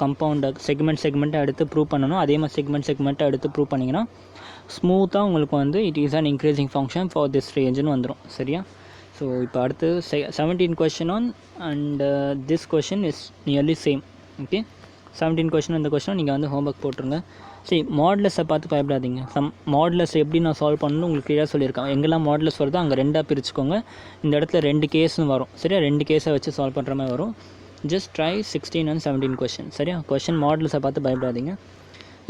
கம்பவுண்டை செக்மெண்ட்டை எடுத்து ப்ரூவ் பண்ணணும், அதே மாதிரி செக்மெண்ட்டை எடுத்து ப்ரூவ் பண்ணிங்கன்னா ஸ்மூத்தாக உங்களுக்கு வந்து it is an increasing function for this ரேஞ்சுன்னு வந்துடும். சரியா? ஸோ இப்போ அடுத்து 17 question on and this question is nearly same. Okay, 17 question இந்த கொஷினும் நீங்கள் வந்து ஹோம்ஒர்க் போட்டுருங்க. சரி, மாடுலஸை பார்த்து பயப்படாதீங்க. மாடுலஸ் எப்படி நான் சால்வ் பண்ணணும்னு உங்களுக்கு கிளியராக சொல்லியிருக்கேன். எங்கெல்லாம் மாடுலஸ் வருதோ அங்கே 2ஆக பிரிச்சுக்கோங்க. இந்த இடத்துல 2 கேஸும் வரும். சரியா? 2 கேஸை வச்சு சால்வ் பண்ணுற மாதிரி வரும். Just try 16 and 17 question. சரியா? கொஷின் மாடுலஸை பார்த்து பயப்படாதீங்க.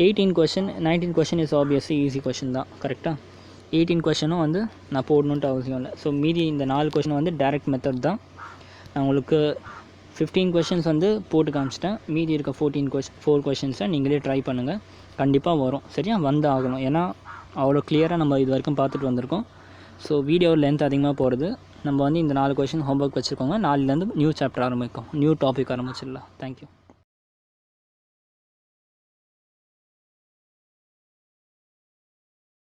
18 question 19 question is obviously easy question தான். கரெக்டாக? 18 கொஷினும் வந்து நான் போடணுன்ட்டு அவசியம் இல்லை. ஸோ மீதி இந்த 4 கொஷின் வந்து டைரக்ட் மெத்தட் தான். நான் உங்களுக்கு 15 கொஷின்ஸ் வந்து போட்டு காமிச்சிட்டேன். மீதி இருக்க 4 கொஷின்ஸை நீங்களே ட்ரை பண்ணுங்கள். கண்டிப்பாக வரும். சரியா? வந்து ஆகணும். ஏன்னா அவ்வளோ கிளியராக நம்ம இது வரைக்கும் பார்த்துட்டு வந்திருக்கோம். ஸோ வீடியோ லென்த் அதிகமாக போகிறது. நம்ம வந்து இந்த 4 கொஷின் ஹோம்ஒர்க் வச்சுருக்கோங்க. நாளையிலேருந்து நியூ சாப்டர் ஆரம்பிக்கும், நியூ டாபிக் ஆரம்பிச்சிடலாம். தேங்க்யூ.